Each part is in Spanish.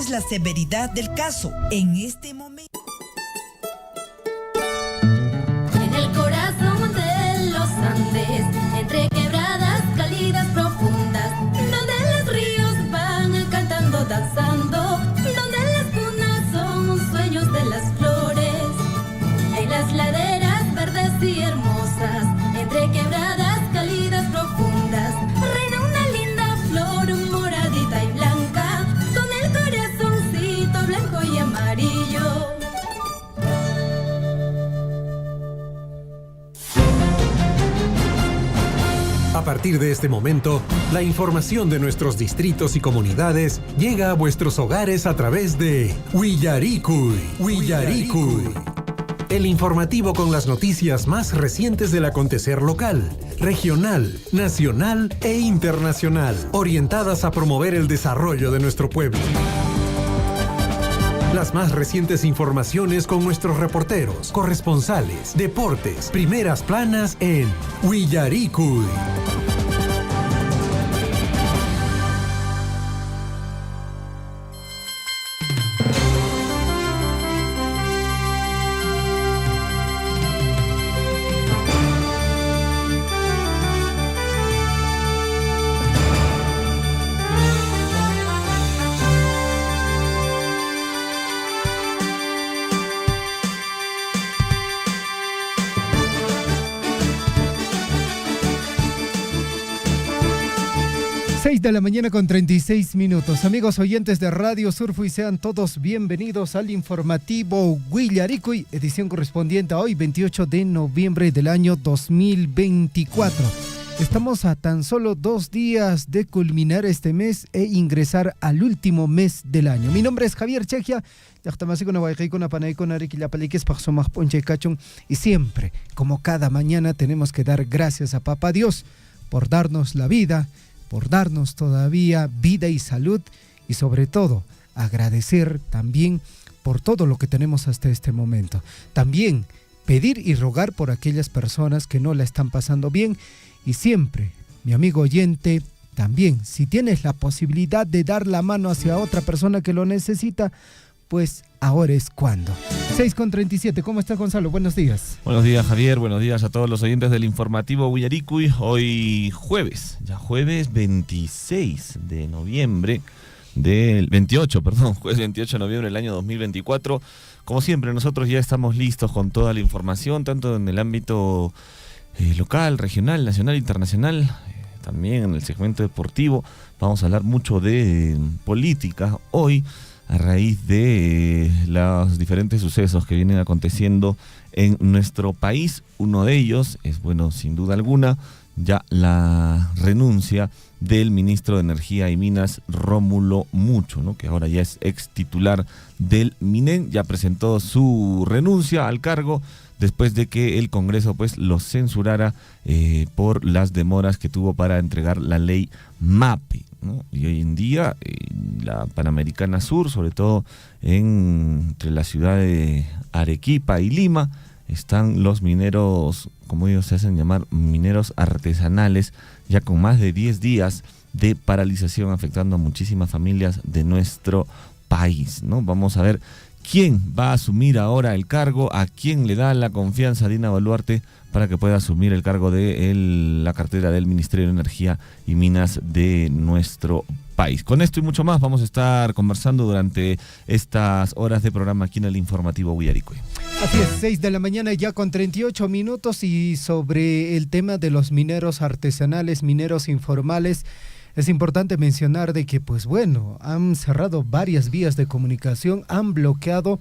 es la severidad del caso. En este momento. En el corazón de los Andes, entre quebradas, cálidas, profundas, donde los ríos van cantando, danzando, donde las cunas son sueños de las flores, en las laderas verdes y hermosas, entre quebradas, cálidas, profundas, reina una linda flor moradita y blanca, con el corazoncito blanco y amarillo. A partir de este momento, la información de nuestros distritos y comunidades llega a vuestros hogares a través de Willaricui. El informativo con las noticias más recientes del acontecer local, regional, nacional e internacional, orientadas a promover el desarrollo de nuestro pueblo. Las más recientes informaciones con nuestros reporteros, corresponsales, deportes, primeras planas en Willaricui. De la mañana con 36 minutos. Amigos oyentes de Radio Surfo, y sean todos bienvenidos al informativo Willaricui, edición correspondiente a hoy, 28 de noviembre del año 2024. Estamos a tan solo 2 días de culminar este mes e ingresar al último mes del año. Mi nombre es Javier Chejia, y siempre, como cada mañana, tenemos que dar gracias a Papá Dios por darnos la vida, por darnos todavía vida y salud, y sobre todo agradecer también por todo lo que tenemos hasta este momento. También pedir y rogar por aquellas personas que no la están pasando bien, y siempre, mi amigo oyente, también si tienes la posibilidad de dar la mano hacia otra persona que lo necesita, pues ahora es cuando. 6:37, ¿cómo está Gonzalo? Buenos días. Buenos días, Javier, buenos días a todos los oyentes del informativo Willaricui. Hoy jueves 26 de noviembre del 28, jueves 28 de noviembre del año 2024. Como siempre, nosotros ya estamos listos con toda la información, tanto en el ámbito local, regional, nacional, internacional, también en el segmento deportivo. Vamos a hablar mucho de política hoy, a raíz de los diferentes sucesos que vienen aconteciendo en nuestro país. Uno de ellos es, bueno, sin duda alguna, ya la renuncia del ministro de Energía y Minas, Rómulo Mucho, ¿no? Que ahora ya es ex titular del MINEN, ya presentó su renuncia al cargo después de que el Congreso pues lo censurara por las demoras que tuvo para entregar la ley MAPE, ¿no? Y hoy en día la Panamericana Sur, sobre todo entre la ciudad de Arequipa y Lima, están los mineros, como ellos se hacen llamar, mineros artesanales, ya con más de 10 días de paralización, afectando a muchísimas familias de nuestro país, ¿no? Vamos a ver quién va a asumir ahora el cargo, a quién le da la confianza a Dina Boluarte para que pueda asumir el cargo de la cartera del Ministerio de Energía y Minas de nuestro país. Con esto y mucho más vamos a estar conversando durante estas horas de programa aquí en el informativo Willaricui. Así es, 6 de la mañana ya con 38 minutos, y sobre el tema de los mineros artesanales, mineros informales, es importante mencionar de que, pues bueno, han cerrado varias vías de comunicación, han bloqueado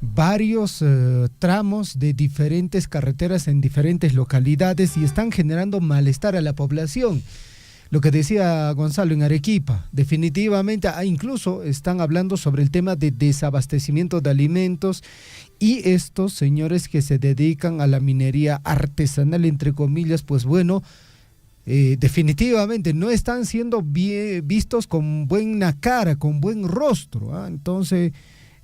varios tramos de diferentes carreteras en diferentes localidades y están generando malestar a la población. Lo que decía Gonzalo en Arequipa, definitivamente, incluso están hablando sobre el tema de desabastecimiento de alimentos, y estos señores que se dedican a la minería artesanal, entre comillas, pues bueno, definitivamente no están siendo vistos con buena cara, con buen rostro, ¿eh? Entonces,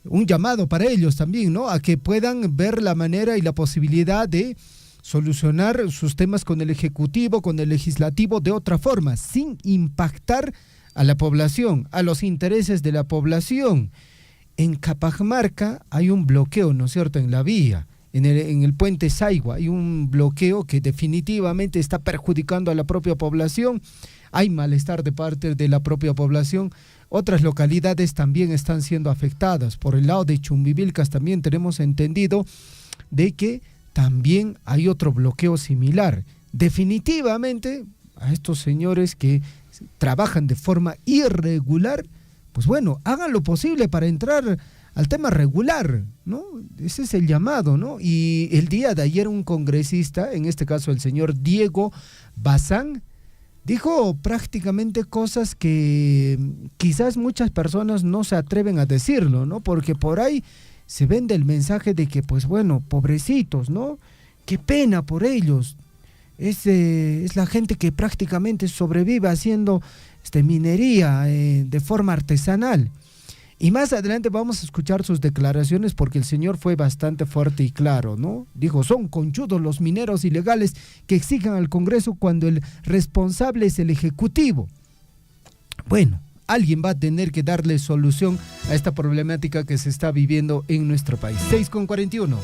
un llamado para ellos también, ¿no? A que puedan ver la manera y la posibilidad de solucionar sus temas con el Ejecutivo, con el Legislativo, de otra forma, sin impactar a la población, a los intereses de la población. En Cajamarca hay un bloqueo, ¿no es cierto?, en la vía. En el puente Saigua hay un bloqueo que definitivamente está perjudicando a la propia población. Hay malestar de parte de la propia población. Otras localidades también están siendo afectadas. Por el lado de Chumbivilcas también tenemos entendido de que también hay otro bloqueo similar. Definitivamente a estos señores que trabajan de forma irregular, pues bueno, hagan lo posible para entrar al tema regular, ¿no? Ese es el llamado, ¿no? Y el día de ayer un congresista, en este caso el señor Diego Bazán, dijo prácticamente cosas que quizás muchas personas no se atreven a decirlo, ¿no? Porque por ahí se vende el mensaje de que, pues bueno, pobrecitos, ¿no? Qué pena por ellos. Es la gente que prácticamente sobrevive haciendo minería de forma artesanal. Y más adelante vamos a escuchar sus declaraciones porque el señor fue bastante fuerte y claro, ¿no? Dijo, son conchudos los mineros ilegales que exigen al Congreso cuando el responsable es el Ejecutivo. Bueno, alguien va a tener que darle solución a esta problemática que se está viviendo en nuestro país. 6:41.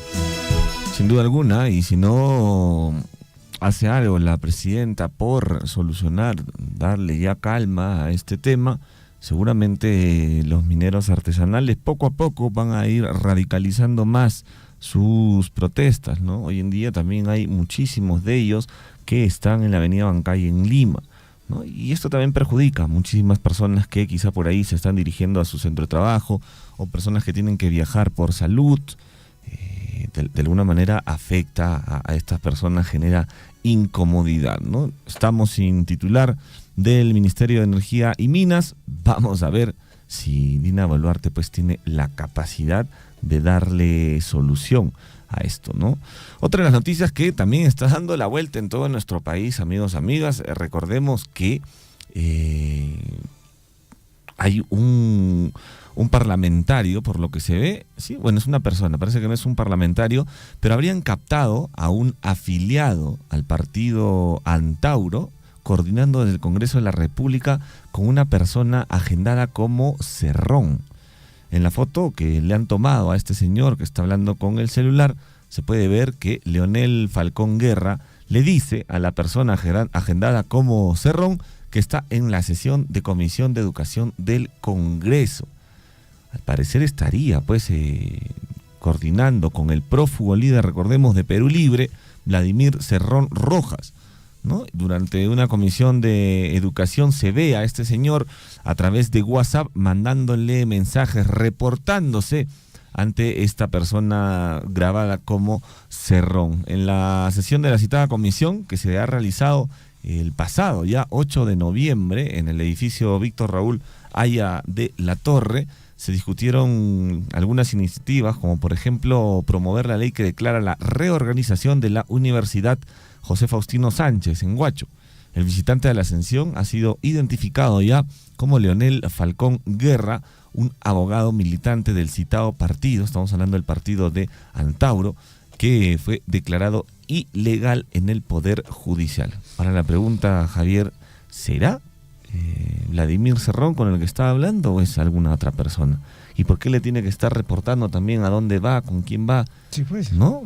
Sin duda alguna, y si no hace algo la presidenta por solucionar, darle ya calma a este tema, seguramente los mineros artesanales poco a poco van a ir radicalizando más sus protestas, ¿no? Hoy en día también hay muchísimos de ellos que están en la avenida Bancay en Lima, ¿no? Y esto también perjudica a muchísimas personas que quizá por ahí se están dirigiendo a su centro de trabajo o personas que tienen que viajar por salud. De alguna manera afecta a estas personas, genera incomodidad, ¿no? Estamos sin titular del Ministerio de Energía y Minas. Vamos a ver si Dina Boluarte pues tiene la capacidad de darle solución a esto, ¿no? Otra de las noticias que también está dando la vuelta en todo nuestro país, amigos, amigas, recordemos que hay un parlamentario, por lo que se ve, sí, bueno, es una persona, parece que no es un parlamentario, pero habrían captado a un afiliado al partido Antauro, coordinando desde el Congreso de la República con una persona agendada como Cerrón. En la foto que le han tomado a este señor que está hablando con el celular, se puede ver que Leonel Falcón Guerra le dice a la persona agendada como Cerrón que está en la sesión de Comisión de Educación del Congreso. Al parecer estaría pues coordinando con el prófugo líder, recordemos, de Perú Libre, Vladimir Cerrón Rojas, ¿no? Durante una comisión de educación se ve a este señor a través de WhatsApp mandándole mensajes, reportándose ante esta persona grabada como Cerrón. En la sesión de la citada comisión que se ha realizado el pasado ya 8 de noviembre en el edificio Víctor Raúl Haya de la Torre, se discutieron algunas iniciativas, como por ejemplo promover la ley que declara la reorganización de la Universidad José Faustino Sánchez en Huacho. El visitante de la Ascensión ha sido identificado ya como Leonel Falcón Guerra, un abogado militante del citado partido, estamos hablando del partido de Antauro, que fue declarado ilegal en el Poder Judicial. Ahora la pregunta, Javier, ¿será Vladimir Cerrón con el que está hablando o es alguna otra persona? ¿Y por qué le tiene que estar reportando también a dónde va, con quién va? Sí, pues. ¿No?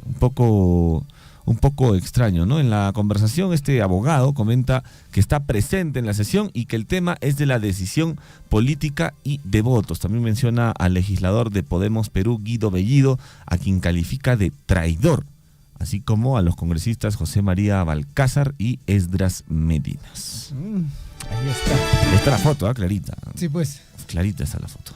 Un poco extraño, ¿no? En la conversación este abogado comenta que está presente en la sesión y que el tema es de la decisión política y de votos. También menciona al legislador de Podemos Perú, Guido Bellido, a quien califica de traidor, así como a los congresistas José María Balcázar y Esdras Medinas. Ahí está. Ahí está la foto, clarita. Sí, pues. Clarita está la foto.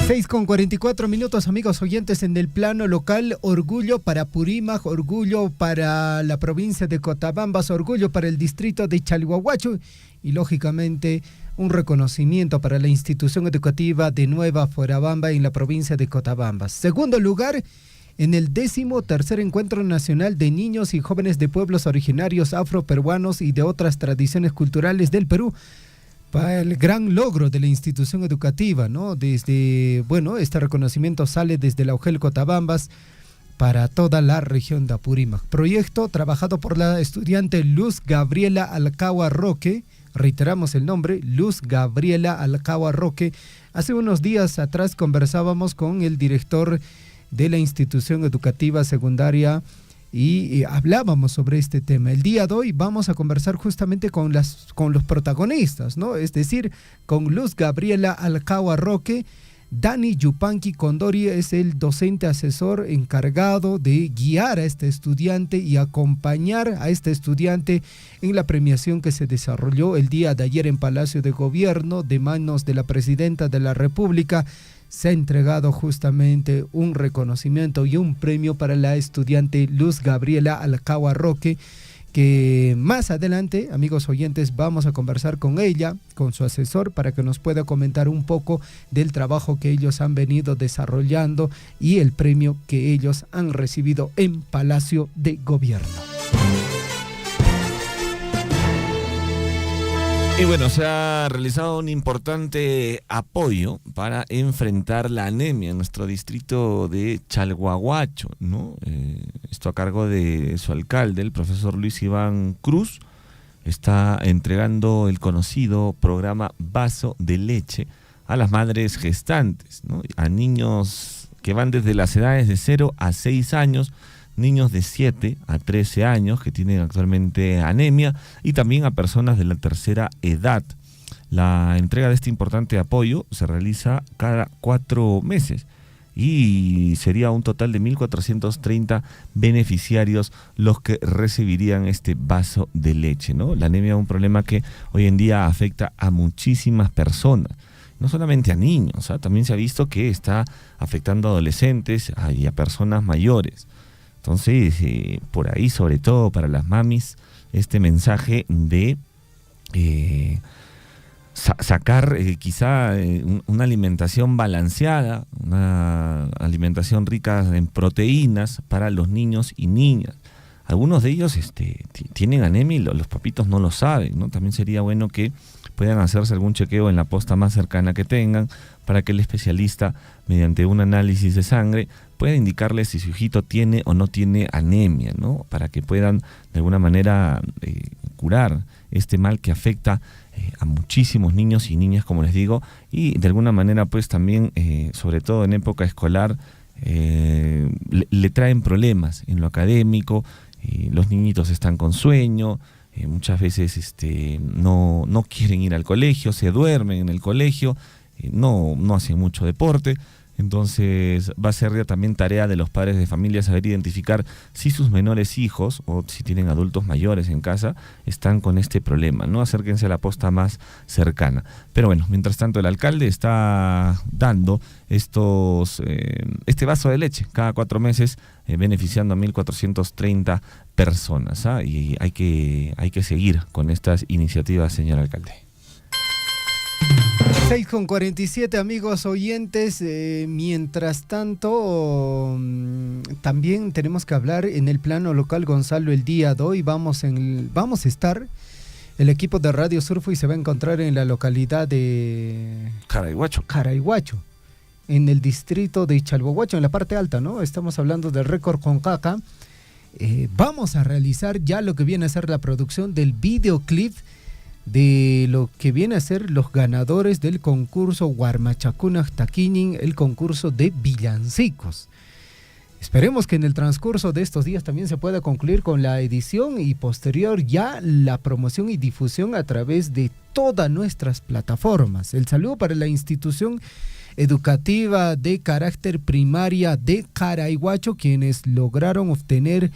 6:44, amigos oyentes, en el plano local, orgullo para Purímac, orgullo para la provincia de Cotabambas, orgullo para el distrito de Chalhuahuacho y lógicamente un reconocimiento para la institución educativa de Nueva Fuerabamba en la provincia de Cotabambas. Segundo lugar, en el 13º Encuentro Nacional de Niños y Jóvenes de Pueblos Originarios Afroperuanos y de otras tradiciones culturales del Perú, para el gran logro de la institución educativa, ¿no? Este reconocimiento sale desde la UGEL Cotabambas para toda la región de Apurímac. Proyecto trabajado por la estudiante Luz Gabriela Alcagua Roque, Reiteramos el nombre, Luz Gabriela Alcagua Roque. Hace unos días atrás conversábamos con el director de la institución educativa secundaria y hablábamos sobre este tema. El día de hoy vamos a conversar justamente con los protagonistas, ¿no? Es decir, con Luz Gabriela Alcagua Roque. Dani Yupanqui Condori es el docente asesor encargado de guiar a este estudiante y acompañar a este estudiante en la premiación que se desarrolló el día de ayer en Palacio de Gobierno de manos de la Presidenta de la República. Se ha entregado justamente un reconocimiento y un premio para la estudiante Luz Gabriela Alcagua Roque, que más adelante, amigos oyentes, vamos a conversar con ella, con su asesor, para que nos pueda comentar un poco del trabajo que ellos han venido desarrollando y el premio que ellos han recibido en Palacio de Gobierno. Y bueno, se ha realizado un importante apoyo para enfrentar la anemia en nuestro distrito de Chalhuahuacho, ¿no? Esto a cargo de su alcalde, el profesor Luis Iván Cruz. Está entregando el conocido programa Vaso de Leche a las madres gestantes, ¿no? A niños que van desde las edades de 0 a 6 años, niños de 7 a 13 años que tienen actualmente anemia y también a personas de la tercera edad. La entrega de este importante apoyo se realiza cada 4 meses y sería un total de 1.430 beneficiarios los que recibirían este vaso de leche, ¿no? La anemia es un problema que hoy en día afecta a muchísimas personas, no solamente a niños, ¿eh? También se ha visto que está afectando a adolescentes y a personas mayores. Entonces, por ahí, sobre todo para las mamis, este mensaje de sacar quizá una alimentación balanceada, una alimentación rica en proteínas para los niños y niñas. Algunos de ellos tienen anemia y los papitos no lo saben, ¿no? También sería bueno que puedan hacerse algún chequeo en la posta más cercana que tengan para que el especialista, mediante un análisis de sangre, pueda indicarles si su hijito tiene o no tiene anemia, ¿no? Para que puedan de alguna manera curar este mal que afecta a muchísimos niños y niñas, como les digo, y de alguna manera pues también, sobre todo en época escolar, le traen problemas en lo académico. Los niñitos están con sueño, muchas veces no quieren ir al colegio, se duermen en el colegio, no hacen mucho deporte. Entonces va a ser ya también tarea de los padres de familia saber identificar si sus menores hijos o si tienen adultos mayores en casa están con este problema, ¿no? Acérquense a la posta más cercana. Pero bueno, mientras tanto el alcalde está dando este vaso de leche cada 4 meses, beneficiando a 1.430 personas, ¿ah? Y hay que seguir con estas iniciativas, señor alcalde. 6:47, amigos oyentes. Mientras tanto, también tenemos que hablar en el plano local, Gonzalo. El día de hoy vamos a estar, el equipo de Radio Surfo, y se va a encontrar en la localidad de Caraiguacho, en el distrito de Chalhuahuacho, en la parte alta, ¿no? Estamos hablando del récord con caca. Vamos a realizar ya lo que viene a ser la producción del videoclip de lo que viene a ser los ganadores del concurso Huarmachacuna Taquinin, el concurso de villancicos. Esperemos que en el transcurso de estos días también se pueda concluir con la edición y posterior ya la promoción y difusión a través de todas nuestras plataformas. El saludo para la institución educativa de carácter primaria de Caraiguacho, quienes lograron obtener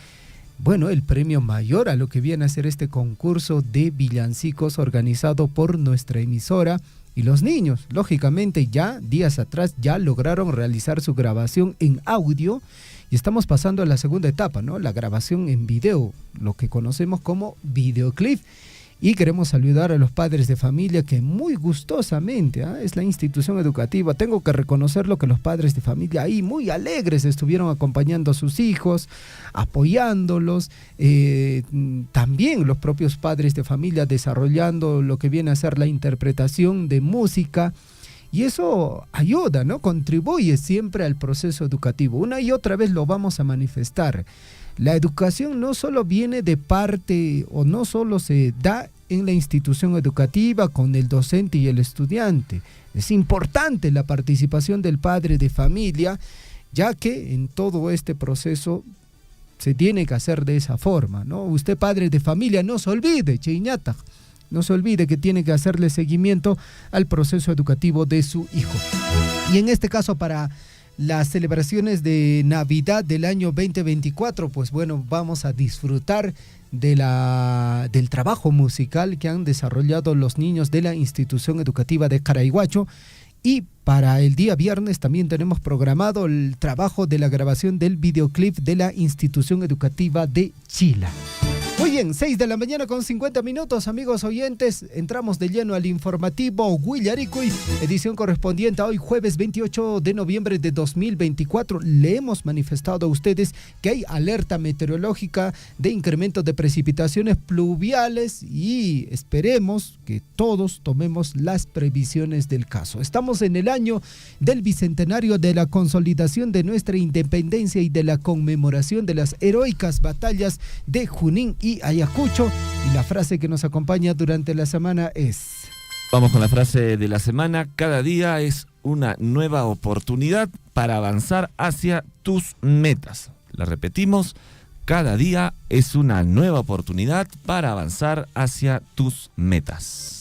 el premio mayor a lo que viene a ser este concurso de villancicos organizado por nuestra emisora. Y los niños, lógicamente, ya días atrás ya lograron realizar su grabación en audio y estamos pasando a la segunda etapa, ¿no? La grabación en video, lo que conocemos como videoclip. Y queremos saludar a los padres de familia que muy gustosamente, es la institución educativa, tengo que reconocerlo, que los padres de familia ahí muy alegres estuvieron acompañando a sus hijos, apoyándolos, también los propios padres de familia desarrollando lo que viene a ser la interpretación de música. Y eso ayuda, ¿no? Contribuye siempre al proceso educativo. Una y otra vez lo vamos a manifestar. La educación no solo viene de parte o no solo se da en la institución educativa con el docente y el estudiante. Es importante la participación del padre de familia, ya que en todo este proceso se tiene que hacer de esa forma, ¿no? Usted, padre de familia, no se olvide, Chiñata, no se olvide que tiene que hacerle seguimiento al proceso educativo de su hijo. Y en este caso, para las celebraciones de Navidad del año 2024, pues bueno, vamos a disfrutar del trabajo musical que han desarrollado los niños de la institución educativa de Caraiguacho. Y para el día viernes también tenemos programado el trabajo de la grabación del videoclip de la institución educativa de Chila. Muy bien, 6 de la mañana con 50 minutos, amigos oyentes. Entramos de lleno al informativo Huillaricuy, edición correspondiente a hoy, jueves 28 de noviembre de 2024. Le hemos manifestado a ustedes que hay alerta meteorológica de incremento de precipitaciones pluviales y esperemos que todos tomemos las previsiones del caso. Estamos en el año del bicentenario de la consolidación de nuestra independencia y de la conmemoración de las heroicas batallas de Junín y Ayacucho, y la frase que nos acompaña durante la semana es... Vamos con la frase de la semana. Cada día es una nueva oportunidad para avanzar hacia tus metas. La repetimos, cada día es una nueva oportunidad para avanzar hacia tus metas.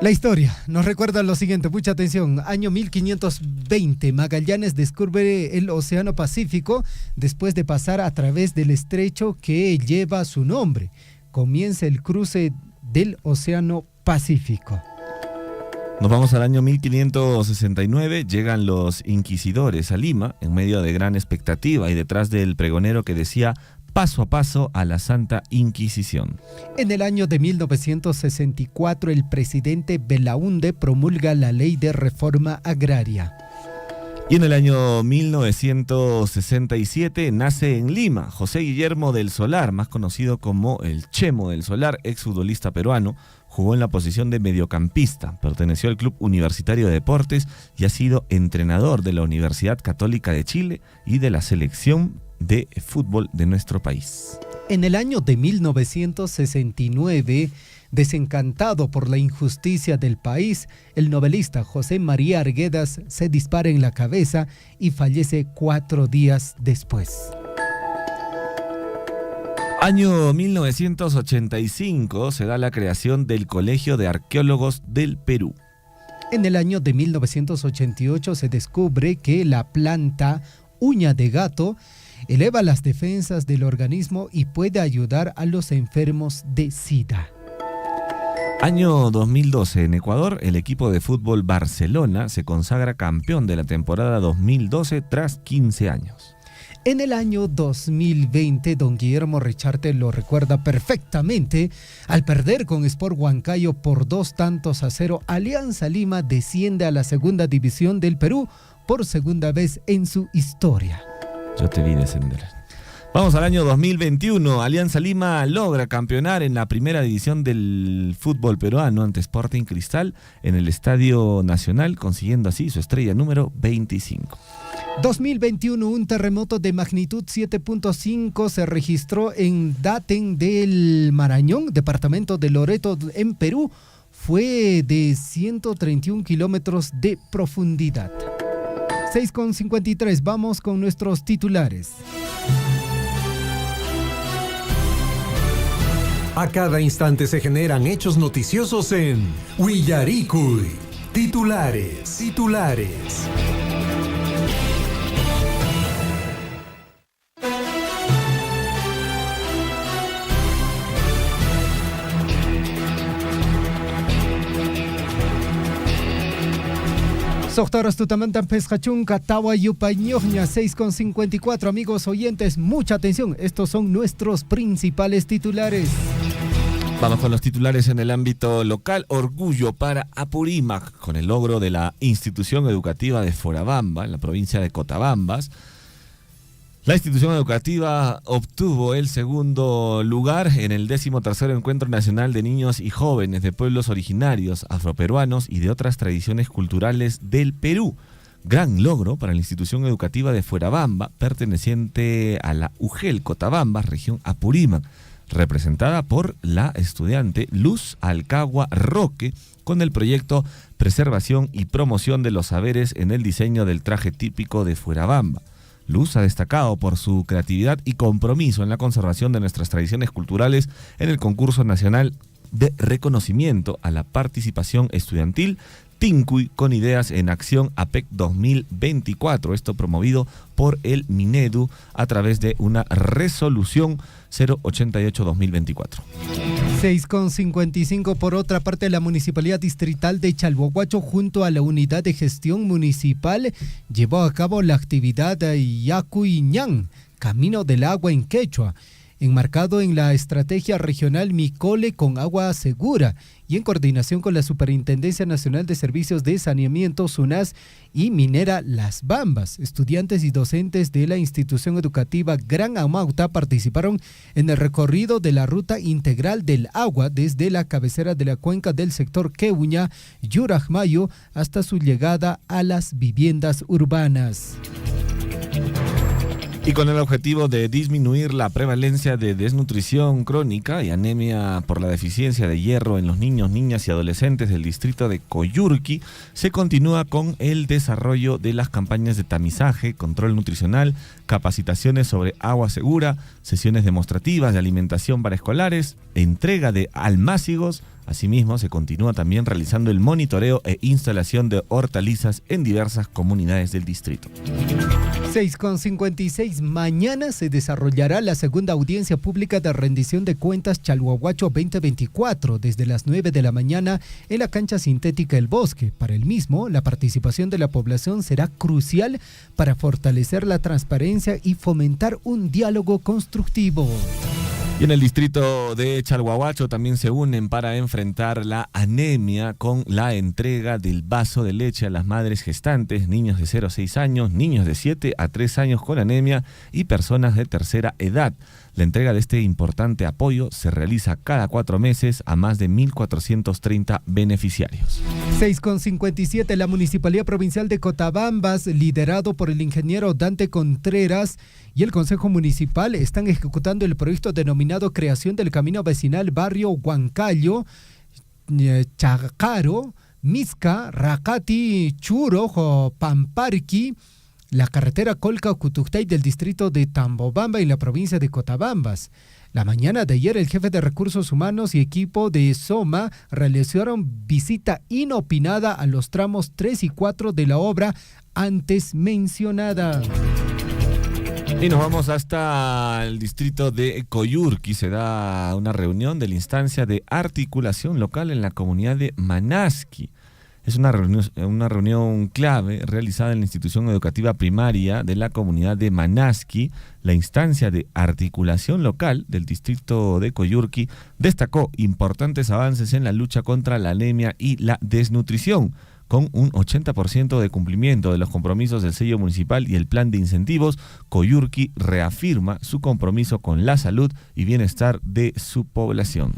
La historia nos recuerda lo siguiente, mucha atención. Año 1520, Magallanes descubre el Océano Pacífico después de pasar a través del estrecho que lleva su nombre. Comienza el cruce del Océano Pacífico. Nos vamos al año 1569, llegan los inquisidores a Lima en medio de gran expectativa y detrás del pregonero que decía: paso a paso a la Santa Inquisición. En el año de 1964, el presidente Belaúnde promulga la Ley de Reforma Agraria. Y en el año 1967 nace en Lima José Guillermo del Solar, más conocido como el Chemo del Solar, exfutbolista peruano. Jugó en la posición de mediocampista, perteneció al Club Universitario de Deportes y ha sido entrenador de la Universidad Católica de Chile y de la selección de fútbol de nuestro país. En el año de 1969, desencantado por la injusticia del país, el novelista José María Arguedas se dispara en la cabeza y fallece 4 días después. Año 1985 se da la creación del Colegio de Arqueólogos del Perú. En el año de 1988 se descubre que la planta uña de gato eleva las defensas del organismo y puede ayudar a los enfermos de SIDA. Año 2012, en Ecuador, el equipo de fútbol Barcelona se consagra campeón de la temporada 2012 tras 15 años. En el año 2020, don Guillermo Richarte lo recuerda perfectamente, al perder con Sport Huancayo por 2-0, Alianza Lima desciende a la segunda división del Perú por segunda vez en su historia. Yo te vi descender. Vamos al año 2021. Alianza Lima logra campeonar en la primera división del fútbol peruano ante Sporting Cristal en el Estadio Nacional, consiguiendo así su estrella número 25. 2021, un terremoto de magnitud 7.5 se registró en Daten del Marañón, departamento de Loreto, en Perú. Fue de 131 kilómetros de profundidad. 6:53, vamos con nuestros titulares. A cada instante se generan hechos noticiosos en Huillaricuy. Titulares. Soctaras tutamantan pescachunca, tawa yupañoña, 6:54. Amigos oyentes, mucha atención. Estos son nuestros principales titulares. Vamos con los titulares en el ámbito local. Orgullo para Apurímac con el logro de la institución educativa de Forabamba, en la provincia de Cotabambas. La institución educativa obtuvo el segundo lugar en el 13º Encuentro Nacional de Niños y Jóvenes de Pueblos Originarios, Afroperuanos y de otras tradiciones culturales del Perú. Gran logro para la institución educativa de Fuerabamba, perteneciente a la UGEL Cotabambas, región Apurímac, representada por la estudiante Luz Alcagua Roque, con el proyecto Preservación y Promoción de los Saberes en el diseño del traje típico de Fuerabamba. Luz ha destacado por su creatividad y compromiso en la conservación de nuestras tradiciones culturales en el concurso nacional de reconocimiento a la participación estudiantil Tincuy con Ideas en Acción APEC 2024, esto promovido por el Minedu a través de una resolución 088-2024. 6,55. Por otra parte, la Municipalidad Distrital de Chalhuahuacho, junto a la Unidad de Gestión Municipal, llevó a cabo la actividad Yacuiñán, Camino del Agua en Quechua, enmarcado en la estrategia regional Micole con agua segura y en coordinación con la Superintendencia Nacional de Servicios de Saneamiento, SUNAS, y Minera Las Bambas. Estudiantes y docentes de la institución educativa Gran Amauta participaron en el recorrido de la ruta integral del agua desde la cabecera de la cuenca del sector Queuña, Yurajmayo, hasta su llegada a las viviendas urbanas. Y con el objetivo de disminuir la prevalencia de desnutrición crónica y anemia por la deficiencia de hierro en los niños, niñas y adolescentes del distrito de Coyurqui, se continúa con el desarrollo de las campañas de tamizaje, control nutricional, capacitaciones sobre agua segura, sesiones demostrativas de alimentación para escolares, entrega de almácigos. Asimismo, se continúa también realizando el monitoreo e instalación de hortalizas en diversas comunidades del distrito. 6,56. Mañana se desarrollará la segunda audiencia pública de rendición de cuentas Chalhuahuacho 2024 desde las 9 de la mañana en la cancha sintética El Bosque. Para el mismo, la participación de la población será crucial para fortalecer la transparencia y fomentar un diálogo constructivo. Y en el distrito de Chalhuahuacho también se unen para enfrentar la anemia con la entrega del vaso de leche a las madres gestantes, niños de 0 a 6 años, niños de 7 a 3 años con anemia y personas de tercera edad. La entrega de este importante apoyo se realiza cada 4 meses a más de 1.430 beneficiarios. 6,57. La Municipalidad Provincial de Cotabambas, liderado por el ingeniero Dante Contreras y el Consejo Municipal, están ejecutando el proyecto denominado Creación del Camino Vecinal Barrio Huancayo, Chacaro, Mizca, Racati, Churo, Pamparqui, la carretera Colca-Cutuctay del distrito de Tambobamba en la provincia de Cotabambas. La mañana de ayer, el jefe de Recursos Humanos y equipo de SOMA realizaron visita inopinada a los tramos 3 y 4 de la obra antes mencionada. Y nos vamos hasta el distrito de Coyurqui. Se da una reunión de la instancia de articulación local en la comunidad de Manasqui. Es una reunión clave realizada en la institución educativa primaria de la comunidad de Manasqui. La instancia de articulación local del distrito de Coyurqui destacó importantes avances en la lucha contra la anemia y la desnutrición, con un 80% de cumplimiento de los compromisos del sello municipal y el plan de incentivos. Coyurqui reafirma su compromiso con la salud y bienestar de su población.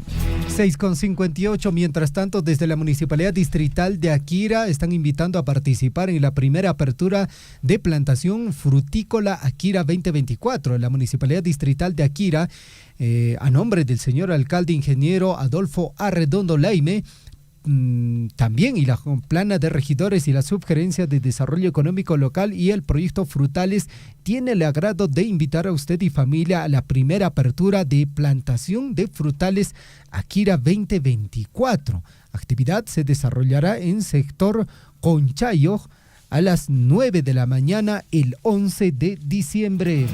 6,58. Mientras tanto, desde la Municipalidad Distrital de Akira están invitando a participar en la primera apertura de plantación frutícola Akira 2024. La Municipalidad Distrital de Akira, a nombre del señor alcalde ingeniero Adolfo Arredondo Laime, también y la plana de regidores y la subgerencia de desarrollo económico local y el proyecto Frutales tiene el agrado de invitar a usted y familia a la primera apertura de plantación de frutales Akira 2024. Actividad se desarrollará en sector Conchayo a las 9 de la mañana el 11 de diciembre.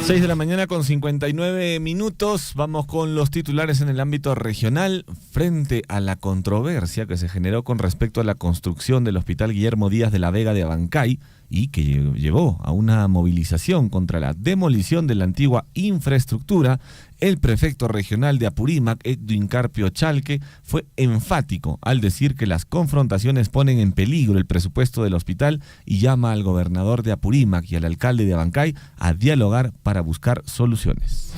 6 de la mañana con 59 minutos. Vamos con los titulares en el ámbito regional. Frente a la controversia que se generó con respecto a la construcción del Hospital Guillermo Díaz de la Vega de Abancay y que llevó a una movilización contra la demolición de la antigua infraestructura, el prefecto regional de Apurímac, Edwin Carpio Chalque, fue enfático al decir que las confrontaciones ponen en peligro el presupuesto del hospital y llama al gobernador de Apurímac y al alcalde de Abancay a dialogar para buscar soluciones.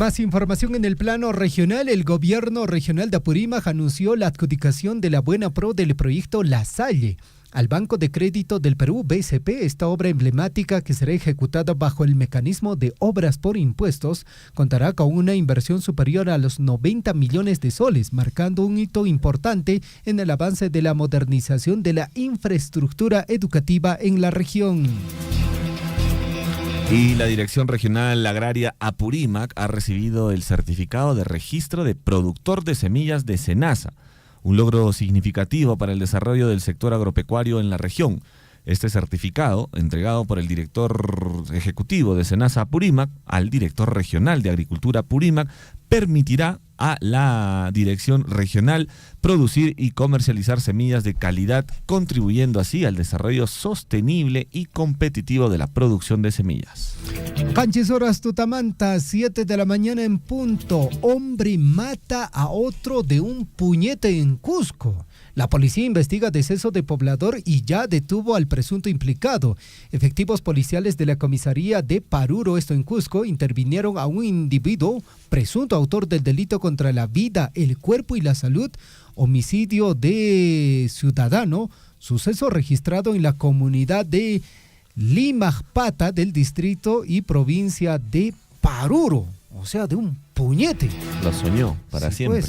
Más información en el plano regional. El gobierno regional de Apurímac anunció la adjudicación de la buena pro del proyecto La Salle al Banco de Crédito del Perú, BCP. Esta obra emblemática, que será ejecutada bajo el mecanismo de obras por impuestos, contará con una inversión superior a los 90 millones de soles, marcando un hito importante en el avance de la modernización de la infraestructura educativa en la región. Y la Dirección Regional Agraria Apurímac ha recibido el certificado de registro de productor de semillas de SENASA, un logro significativo para el desarrollo del sector agropecuario en la región. Este certificado, entregado por el director ejecutivo de SENASA Apurímac al director regional de Agricultura Apurímac, permitirá a la dirección regional producir y comercializar semillas de calidad, contribuyendo así al desarrollo sostenible y competitivo de la producción de semillas. Panchis Horas Tutamanta, 7 de la mañana en punto. Hombre mata a otro de un puñete en Cusco. La policía investiga deceso de poblador y ya detuvo al presunto implicado. Efectivos policiales de la comisaría de Paruro, esto en Cusco, intervinieron a un individuo presunto autor del delito contra la vida, el cuerpo y la salud, homicidio de ciudadano, suceso registrado en la comunidad de Limajpata del distrito y provincia de Paruro. O sea, de un puñete. Lo soñó para siempre.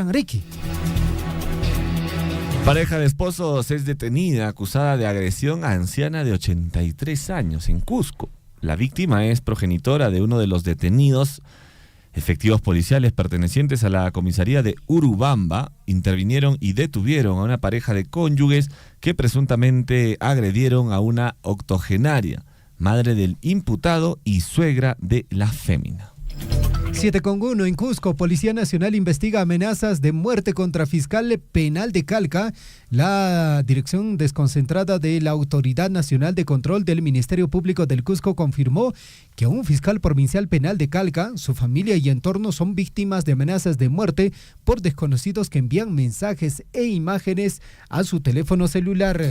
Ricky. Pareja de esposos es detenida acusada de agresión a anciana de 83 años en Cusco. La víctima es progenitora de uno de los detenidos. Efectivos policiales pertenecientes a la comisaría de Urubamba intervinieron y detuvieron a una pareja de cónyuges que presuntamente agredieron a una octogenaria, madre del imputado y suegra de la fémina. 7:1 en Cusco, Policía Nacional investiga amenazas de muerte contra fiscal penal de Calca. La dirección desconcentrada de la Autoridad Nacional de Control del Ministerio Público del Cusco confirmó que un fiscal provincial penal de Calca, su familia y entorno son víctimas de amenazas de muerte por desconocidos que envían mensajes e imágenes a su teléfono celular.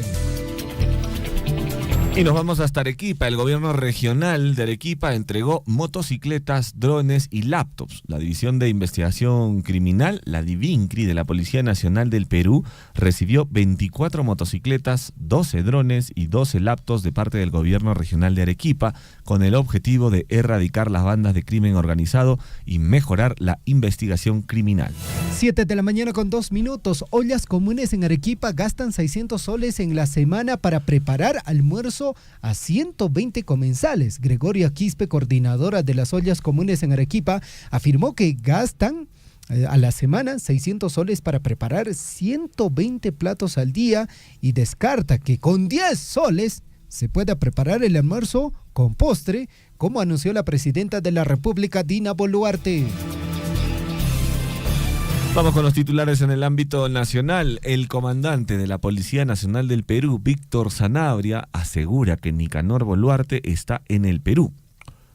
Y nos vamos hasta Arequipa. El gobierno regional de Arequipa entregó motocicletas, drones y laptops. La División de Investigación Criminal, la DIVINCRI, de la Policía Nacional del Perú, recibió 24 motocicletas, 12 drones y 12 laptops de parte del gobierno regional de Arequipa, con el objetivo de erradicar las bandas de crimen organizado y mejorar la investigación criminal. 7 de la mañana con 2 minutos. Ollas comunes en Arequipa gastan 600 soles en la semana para preparar almuerzo a 120 comensales. Gregoria Quispe, coordinadora de las ollas comunes en Arequipa, afirmó que gastan a la semana 600 soles para preparar 120 platos al día y descarta que con 10 soles se pueda preparar el almuerzo con postre, como anunció la presidenta de la República, Dina Boluarte. Vamos con los titulares en el ámbito nacional. El comandante de la Policía Nacional del Perú, Víctor Sanabria, asegura que Nicanor Boluarte está en el Perú.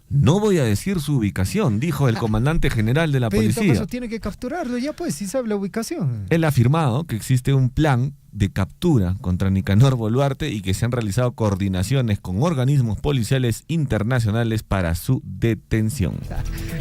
No voy a decir su ubicación, dijo el comandante general de la policía. Pero eso tiene que capturarlo ya, pues, si sabe la ubicación. Él ha afirmado que existe un plan de captura contra Nicanor Boluarte y que se han realizado coordinaciones con organismos policiales internacionales para su detención.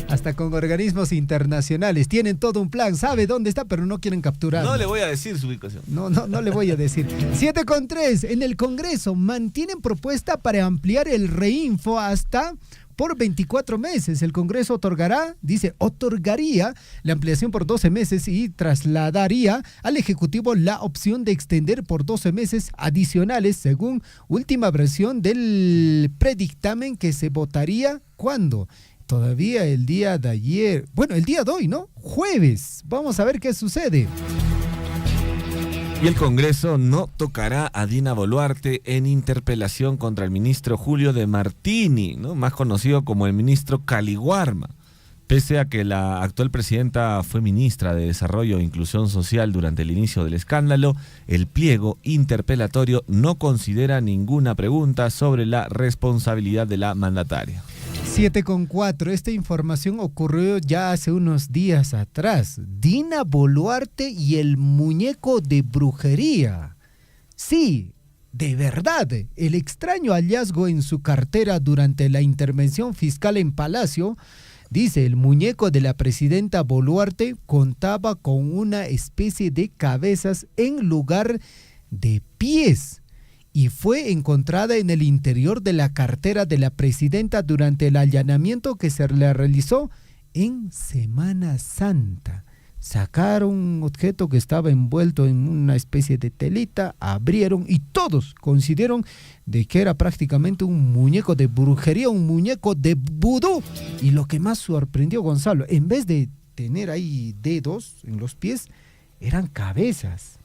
Hasta con organismos internacionales. Tienen todo un plan, sabe dónde está, pero no quieren capturarlo. No le voy a decir su ubicación. No le voy a decir. 7:3. En el Congreso mantienen propuesta para ampliar el reinfo hasta por 24 meses. El Congreso otorgaría la ampliación por 12 meses y trasladaría al Ejecutivo la opción de extender por 12 meses adicionales, según última versión del predictamen que se votaría ¿cuándo? Todavía el día de ayer, bueno, el día de hoy, ¿no? Jueves. Vamos a ver qué sucede. Y el Congreso no tocará a Dina Boluarte en interpelación contra el ministro Julio de Martini, ¿no? Más conocido como el ministro Caliwarma. Pese a que la actual presidenta fue ministra de Desarrollo e Inclusión Social durante el inicio del escándalo, el pliego interpelatorio no considera ninguna pregunta sobre la responsabilidad de la mandataria. 7:4. Esta información ocurrió ya hace unos días atrás. Dina Boluarte y el muñeco de brujería. Sí, de verdad, el extraño hallazgo en su cartera durante la intervención fiscal en Palacio, dice, el muñeco de la presidenta Boluarte contaba con una especie de cabezas en lugar de pies y fue encontrada en el interior de la cartera de la presidenta durante el allanamiento que se le realizó en Semana Santa. Sacaron un objeto que estaba envuelto en una especie de telita, abrieron y todos coincidieron de que era prácticamente un muñeco de brujería, un muñeco de vudú. Y lo que más sorprendió, Gonzalo, en vez de tener ahí dedos en los pies, eran cabezas.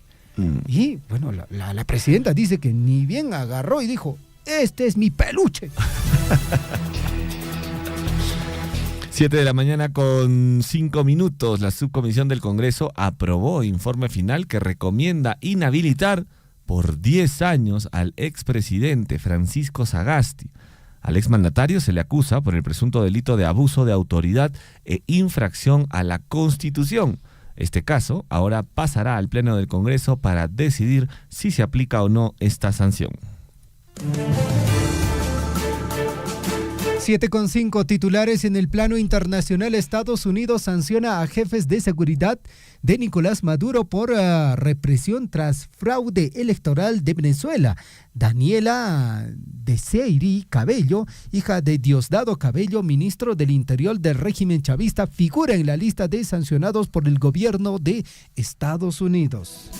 Y bueno, la presidenta dice que ni bien agarró y dijo, este es mi peluche. 7 de la mañana con 5 minutos, la subcomisión del Congreso aprobó informe final que recomienda inhabilitar por 10 años al expresidente Francisco Sagasti. Al exmandatario se le acusa por el presunto delito de abuso de autoridad e infracción a la Constitución. Este caso ahora pasará al Pleno del Congreso para decidir si se aplica o no esta sanción. 7:5 titulares. En el plano internacional, Estados Unidos sanciona a jefes de seguridad de Nicolás Maduro por represión tras fraude electoral de Venezuela. Daniela Deseiri Cabello, hija de Diosdado Cabello, ministro del Interior del régimen chavista, figura en la lista de sancionados por el gobierno de Estados Unidos.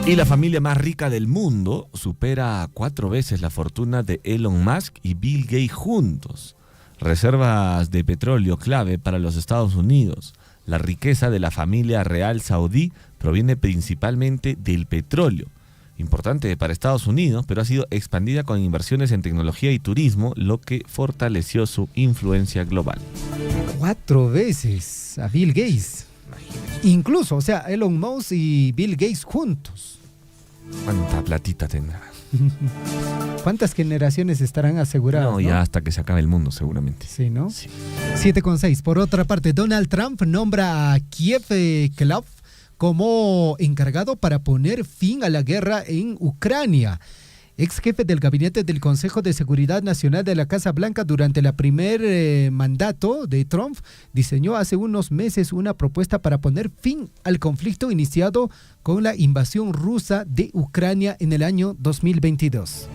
Y la familia más rica del mundo supera 4 veces la fortuna de Elon Musk y Bill Gates juntos. Reservas de petróleo clave para los Estados Unidos. La riqueza de la familia real saudí proviene principalmente del petróleo. Importante para Estados Unidos, pero ha sido expandida con inversiones en tecnología y turismo, lo que fortaleció su influencia global. 4 veces a Bill Gates. Incluso, o sea, Elon Musk y Bill Gates juntos. ¿Cuánta platita tendrá? ¿Cuántas generaciones estarán aseguradas? No, ya hasta que se acabe el mundo, seguramente. Sí, ¿no? Sí. 7:6. Por otra parte, Donald Trump nombra a Kiev Klov como encargado para poner fin a la guerra en Ucrania. Ex jefe del gabinete del Consejo de Seguridad Nacional de la Casa Blanca durante el primer mandato de Trump, diseñó hace unos meses una propuesta para poner fin al conflicto iniciado con la invasión rusa de Ucrania en el año 2022.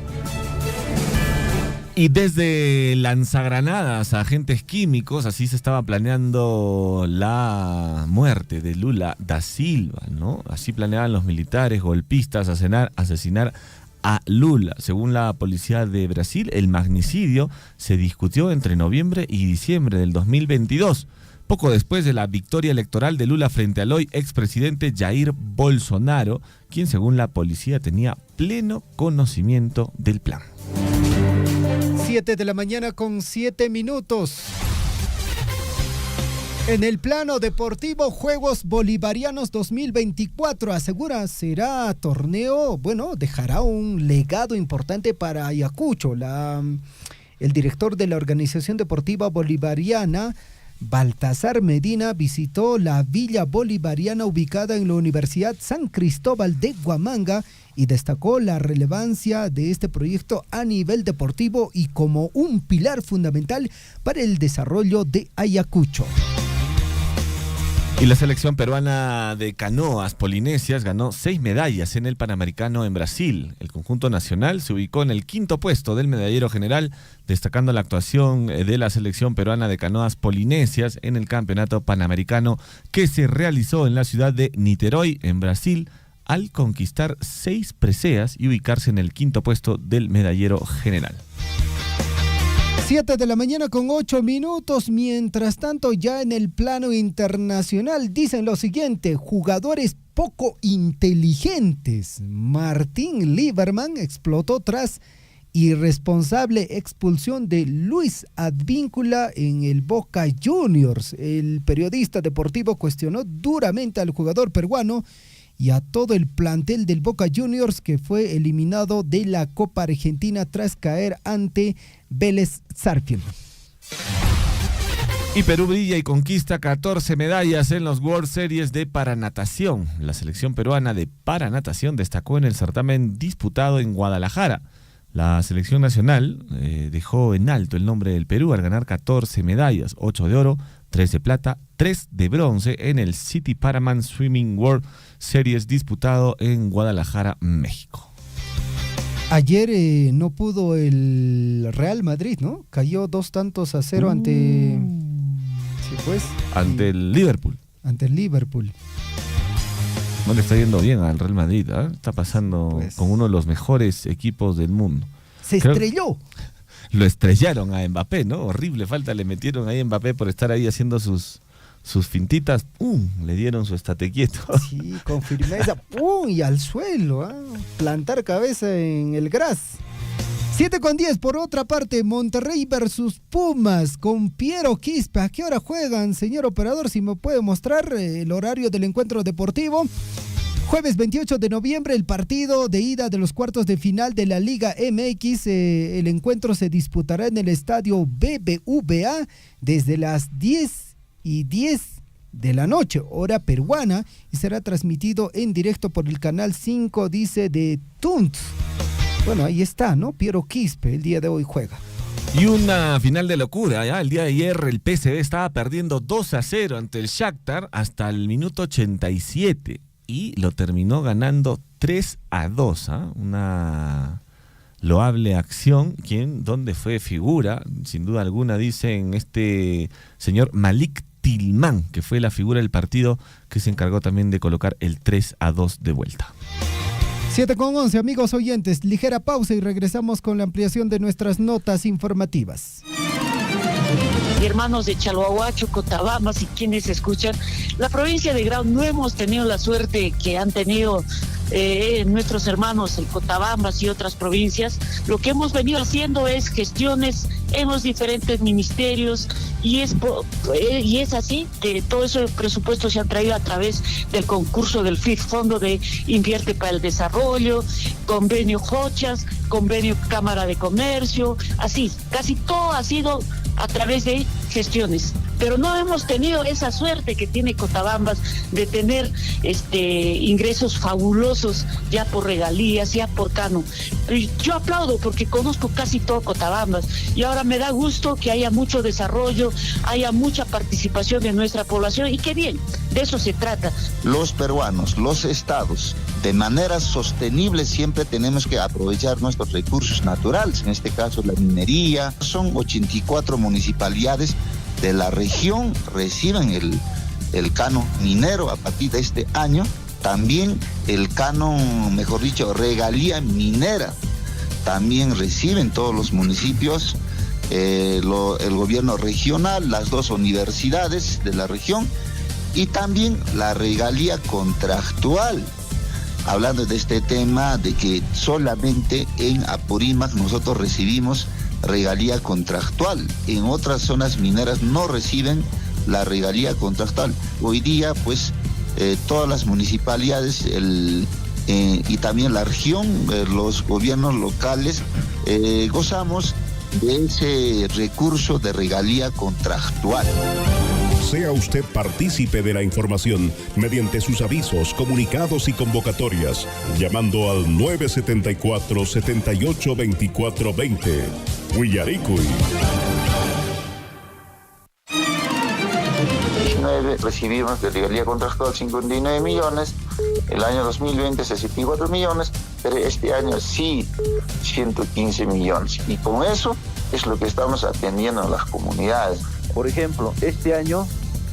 Y desde lanzagranadas a agentes químicos, así se estaba planeando la muerte de Lula da Silva, ¿no? Así planeaban los militares golpistas asesinar a Lula. Según la policía de Brasil, el magnicidio se discutió entre noviembre y diciembre del 2022, poco después de la victoria electoral de Lula frente al hoy expresidente Jair Bolsonaro, quien según la policía tenía pleno conocimiento del plan. 7 de la mañana con 7 minutos. En el plano deportivo, Juegos Bolivarianos 2024, asegura, será torneo, bueno, dejará un legado importante para Ayacucho. El director de la Organización Deportiva Bolivariana, Baltasar Medina, visitó la Villa Bolivariana ubicada en la Universidad San Cristóbal de Huamanga y destacó la relevancia de este proyecto a nivel deportivo y como un pilar fundamental para el desarrollo de Ayacucho. Y la selección peruana de canoas polinesias ganó 6 medallas en el Panamericano en Brasil. El conjunto nacional se ubicó en el 5º puesto del medallero general, destacando la actuación de la selección peruana de canoas polinesias en el Campeonato Panamericano que se realizó en la ciudad de Niterói, en Brasil, al conquistar 6 preseas y ubicarse en el 5º puesto del medallero general. 7 de la mañana con 8 minutos. Mientras tanto, ya en el plano internacional dicen lo siguiente: jugadores poco inteligentes. Martin Lieberman explotó tras irresponsable expulsión de Luis Advíncula en el Boca Juniors. El periodista deportivo cuestionó duramente al jugador peruano y a todo el plantel del Boca Juniors, que fue eliminado de la Copa Argentina tras caer ante Vélez Sarsfield. Y Perú brilla y conquista 14 medallas en los World Series de paranatación. La selección peruana de paranatación destacó en el certamen disputado en Guadalajara. La selección nacional dejó en alto el nombre del Perú al ganar 14 medallas, 8 de oro, 3 de plata, 3 de bronce en el City Paraman Swimming World Series disputado en Guadalajara, México. Ayer no pudo el Real Madrid, ¿no? Cayó 2-0 ante... Sí, pues. Ante el Liverpool. Ante el Liverpool. No le está yendo bien al Real Madrid, ¿eh? Está pasando pues, con uno de los mejores equipos del mundo. Estrelló. Lo estrellaron a Mbappé, ¿no? Horrible falta le metieron ahí a Mbappé por estar ahí haciendo sus fintitas. ¡Pum! Le dieron su estate quieto. Sí, con firmeza. ¡Pum! Y al suelo, ¿eh? Plantar cabeza en el gras. 7:10, por otra parte, Monterrey versus Pumas con Piero Quispe. ¿A qué hora juegan, señor operador? Si me puede mostrar el horario del encuentro deportivo. Jueves 28 de noviembre, el partido de ida de los cuartos de final de la Liga MX. El encuentro se disputará en el estadio BBVA desde las 10:10 de la noche, hora peruana, y será transmitido en directo por el canal 5, dice, de Tunts. Bueno, ahí está, ¿no? Piero Quispe el día de hoy juega. Y una final de locura, ¿ya? El día de ayer el PSV estaba perdiendo 2-0 ante el Shakhtar hasta el minuto 87 y lo terminó ganando 3-2, ¿eh? Una loable acción, donde fue figura, sin duda alguna, dicen este señor Malik Tillman, que fue la figura del partido, que se encargó también de colocar el 3-2 de vuelta. 7:11, amigos oyentes, ligera pausa y regresamos con la ampliación de nuestras notas informativas. Y hermanos de Chalhuahuacho, Cochabamba, y quienes escuchan, la provincia de Grau no hemos tenido la suerte que han tenido nuestros hermanos en Cochabamba y otras provincias. Lo que hemos venido haciendo es gestiones en los diferentes ministerios y es así, que todo ese presupuesto se han traído a través del concurso del FIF, Fondo de Invierte para el Desarrollo, convenio Jochas, convenio Cámara de Comercio, así, casi todo ha sido a través de gestiones, pero no hemos tenido esa suerte que tiene Cotabambas de tener ingresos fabulosos ya por regalías, ya por cano. Yo aplaudo porque conozco casi todo Cotabambas y ahora me da gusto que haya mucho desarrollo, haya mucha participación de nuestra población y qué bien, de eso se trata. Los peruanos, los estados, de manera sostenible siempre tenemos que aprovechar nuestros recursos naturales, en este caso la minería. Son 84 municipalidades de la región reciben el canon minero a partir de este año, también el canon, mejor dicho, regalía minera, también reciben todos los municipios, el gobierno regional, las 2 universidades de la región y también la regalía contractual. Hablando de este tema de que solamente en Apurímac nosotros recibimos regalía contractual, en otras zonas mineras no reciben la regalía contractual. Hoy día pues todas las municipalidades y también la región, los gobiernos locales gozamos de ese recurso de regalía contractual. Sea usted partícipe de la información mediante sus avisos, comunicados y convocatorias, llamando al 974-782420. Huillaricuy. Recibimos de regalía contractual 59 millones, el año 2020 64 millones, pero este año sí 115 millones. Y con eso es lo que estamos atendiendo en las comunidades. Por ejemplo, este año,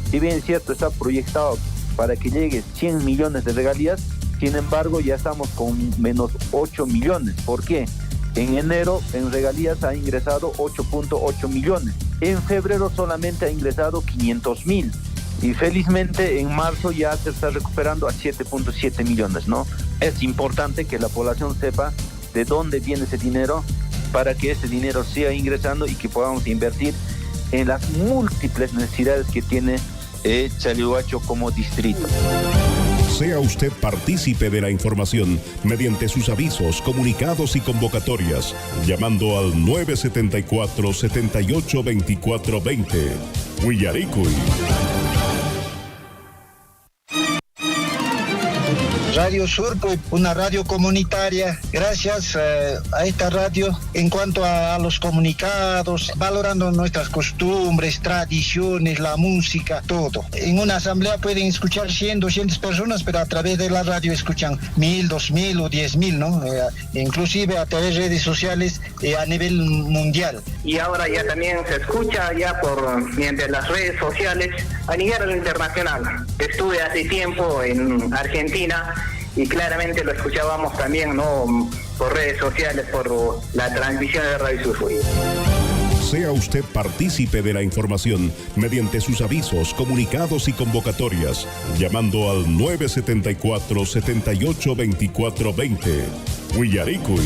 si bien es cierto, está proyectado para que llegue 100 millones de regalías, sin embargo ya estamos con menos 8 millones. ¿Por qué? En enero en regalías ha ingresado 8.8 millones. En febrero solamente ha ingresado 500,000. Y felizmente en marzo ya se está recuperando a 7.7 millones, ¿no? Es importante que la población sepa de dónde viene ese dinero, para que este dinero siga ingresando y que podamos invertir en las múltiples necesidades que tiene Chalhuacho como distrito. Sea usted partícipe de la información mediante sus avisos, comunicados y convocatorias, llamando al 974-782420. Huillaricuy. Radio Sur, pues, una radio comunitaria. Gracias a esta radio, en cuanto a los comunicados, valorando nuestras costumbres, tradiciones, la música, todo. En una asamblea pueden escuchar 100, 200 personas, pero a través de la radio escuchan 1000, 2000 o 10,000, ¿no? Inclusive a través de redes sociales a nivel mundial. Y ahora ya también se escucha ya mediante las redes sociales a nivel internacional. Estuve hace tiempo en Argentina y claramente lo escuchábamos también, ¿no?, por redes sociales, por la transmisión de Radio Sur. Sea usted partícipe de la información mediante sus avisos, comunicados y convocatorias, llamando al 974-782420. Huillaricuy.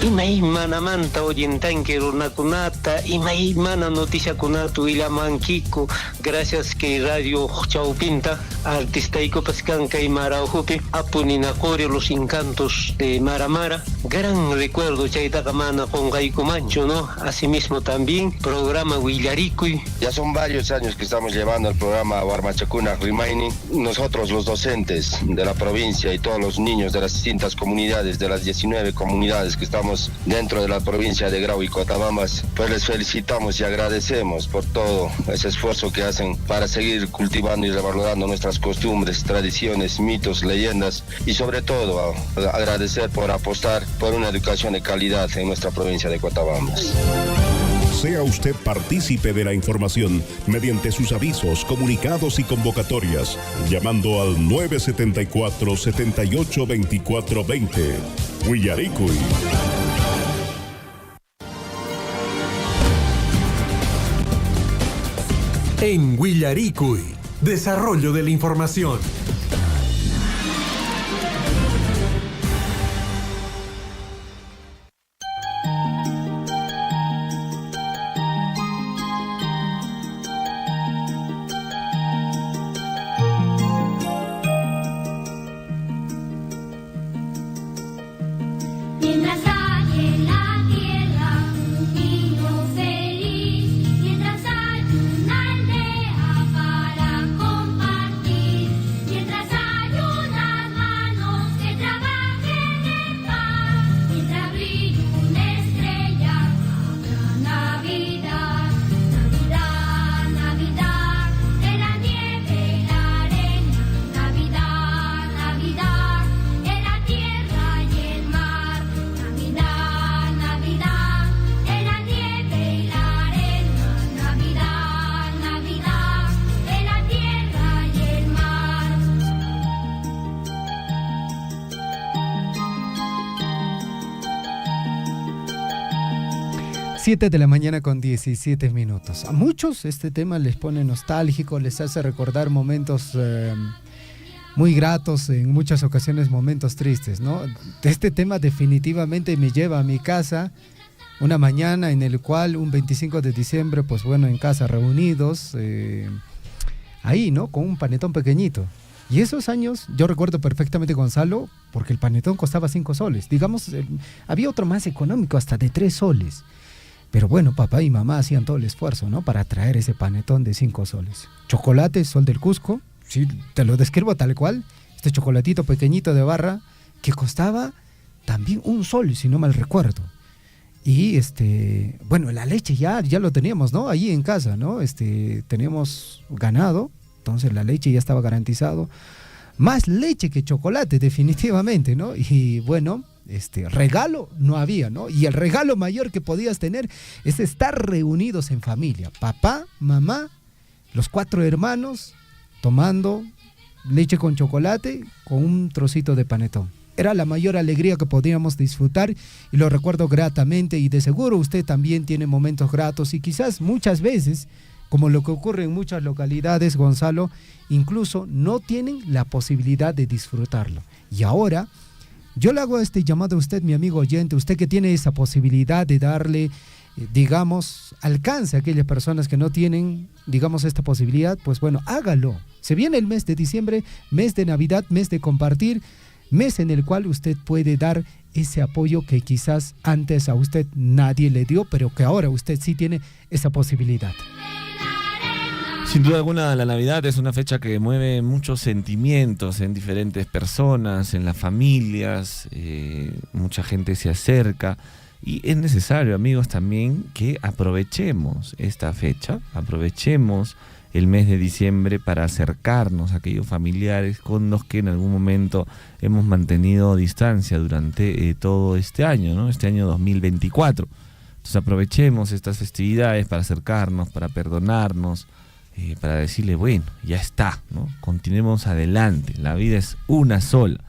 Imay mana manta oyentanque runakunata, imay mana noticia kunatu ilamanquico, gracias que Radio Chaupinta, artista y copascanca y maraujupi, apuninacore los encantos de Maramara, gran recuerdo Chaitakamana con Gaico Mancho, ¿no? Asimismo también, programa Huillaricuy. Ya son varios años que estamos llevando el programa Huarmachacuna Remaining. Nosotros los docentes de la provincia y todos los niños de las distintas comunidades, de las 19 comunidades que estamos dentro de la provincia de Grau y Cotabambas, pues les felicitamos y agradecemos por todo ese esfuerzo que hacen para seguir cultivando y revalorando nuestras costumbres, tradiciones, mitos, leyendas y sobre todo agradecer por apostar por una educación de calidad en nuestra provincia de Cotabambas. Sea usted partícipe de la información mediante sus avisos, comunicados y convocatorias, llamando al 974-782420. Huillaricuy. En Huillaricuy, desarrollo de la información. Siete de la mañana con 17 minutos. A muchos este tema les pone nostálgico, les hace recordar momentos muy gratos, en muchas ocasiones momentos tristes, ¿no? Este tema definitivamente me lleva a mi casa, una mañana en el cual un 25 de diciembre, pues bueno, en casa reunidos, ahí, ¿no? Con un panetón pequeñito. Y esos años, yo recuerdo perfectamente, Gonzalo, porque el panetón costaba 5 soles. Digamos, había otro más económico, hasta de 3 soles. Pero bueno, papá y mamá hacían todo el esfuerzo, ¿no?, para traer ese panetón de 5 soles. Chocolate, Sol del Cusco, sí, te lo describo tal cual. Este chocolatito pequeñito de barra que costaba también 1 sol, si no mal recuerdo. Y bueno, la leche ya lo teníamos, ¿no?, ahí en casa, ¿no? Teníamos ganado, entonces la leche ya estaba garantizado. Más leche que chocolate, definitivamente, ¿no? Y bueno, regalo no había, ¿no? Y el regalo mayor que podías tener es estar reunidos en familia. Papá, mamá, los 4 hermanos, tomando leche con chocolate con un trocito de panetón. Era la mayor alegría que podíamos disfrutar y lo recuerdo gratamente, y de seguro usted también tiene momentos gratos y quizás muchas veces, como lo que ocurre en muchas localidades, Gonzalo, incluso no tienen la posibilidad de disfrutarlo. Y ahora, Yo le hago este llamado a usted, mi amigo oyente, usted que tiene esa posibilidad de darle, digamos, alcance a aquellas personas que no tienen, digamos, esta posibilidad, pues bueno, hágalo. Se viene el mes de diciembre, mes de Navidad, mes de compartir, mes en el cual usted puede dar ese apoyo que quizás antes a usted nadie le dio, pero que ahora usted sí tiene esa posibilidad. Sin duda alguna, la Navidad es una fecha que mueve muchos sentimientos en diferentes personas, en las familias, mucha gente se acerca y es necesario, amigos, también que aprovechemos esta fecha, aprovechemos el mes de diciembre para acercarnos a aquellos familiares con los que en algún momento hemos mantenido distancia durante todo este año, ¿no? Este año 2024. Entonces aprovechemos estas festividades para acercarnos, para perdonarnos, para decirle, bueno, ya está, ¿no? Continuemos adelante, la vida es una sola.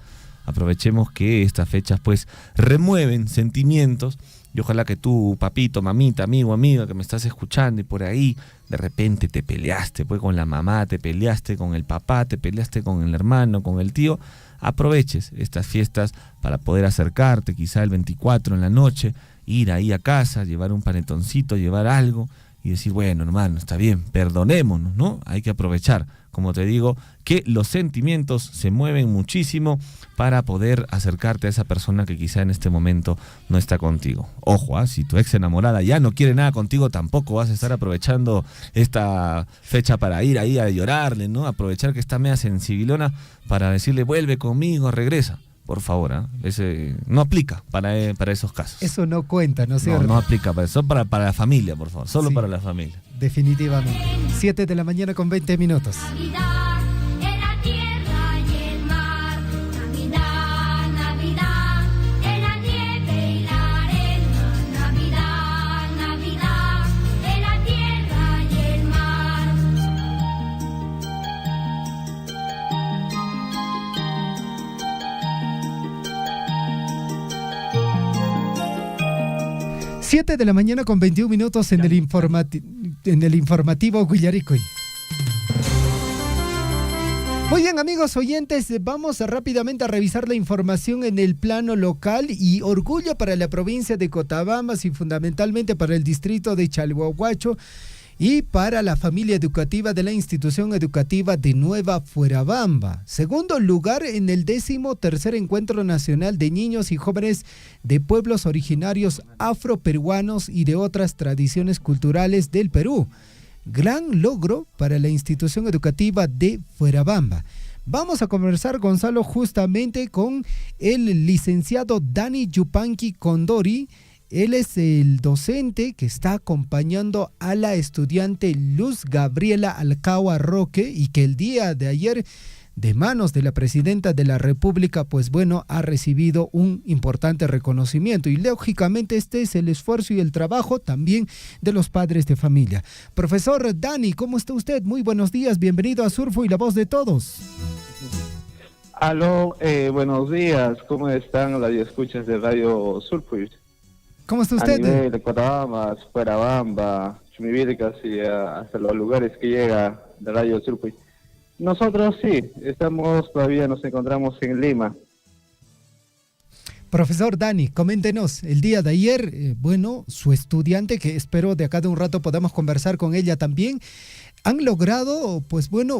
Aprovechemos que estas fechas pues remueven sentimientos y ojalá que tú, papito, mamita, amigo, amiga que me estás escuchando y por ahí de repente te peleaste pues con la mamá, te peleaste con el papá, te peleaste con el hermano, con el tío, aproveches estas fiestas para poder acercarte, quizá el 24 en la noche, ir ahí a casa, llevar un panetoncito, llevar algo y decir, bueno, hermano, está bien, perdonémonos, ¿no? Hay que aprovechar, como te digo, que los sentimientos se mueven muchísimo para poder acercarte a esa persona que quizá en este momento no está contigo. Ojo, si tu ex enamorada ya no quiere nada contigo, tampoco vas a estar aprovechando esta fecha para ir ahí a llorarle, ¿no? Aprovechar que está media sensibilona para decirle, vuelve conmigo, regresa. Por favor, ese no aplica para esos casos. Eso no cuenta, ¿no es cierto? No aplica para eso, para la familia, por favor, solo sí, para la familia. Definitivamente. 7 de la mañana con 20 minutos. Navidad, en la tierra y el mar. Navidad, Navidad, en la nieve y la arena. Navidad, Navidad, en la tierra y el mar. 7 de la mañana con 21 minutos en el informativo Guillaricoy. Muy bien, amigos oyentes, vamos rápidamente a revisar la información en el plano local y orgullo para la provincia de Cochabamba y fundamentalmente para el distrito de Chalhuahuacho y para la familia educativa de la institución educativa de Nueva Fuerabamba. Segundo lugar en el 13º Encuentro Nacional de Niños y Jóvenes de Pueblos Originarios Afroperuanos y de otras tradiciones culturales del Perú. Gran logro para la institución educativa de Fuerabamba. Vamos a conversar, Gonzalo, justamente con el licenciado Dani Yupanqui Condori. Él es el docente que está acompañando a la estudiante Luz Gabriela Alcagua Roque y que el día de ayer, de manos de la Presidenta de la República, pues bueno, ha recibido un importante reconocimiento. Y lógicamente este es el esfuerzo y el trabajo también de los padres de familia. Profesor Dani, ¿cómo está usted? Muy buenos días, bienvenido a Surfo y la Voz de Todos. Aló, buenos días, ¿cómo están las escuchas de Radio Surfo? ¿Cómo está usted? A nivel de Cochabamba, Fuerabamba, Chumibircas y hasta los lugares que llega de Radio Surfo. Nosotros sí, todavía nos encontramos en Lima. Profesor Dani, coméntenos, el día de ayer, su estudiante, que espero de acá de un rato podamos conversar con ella también, han logrado,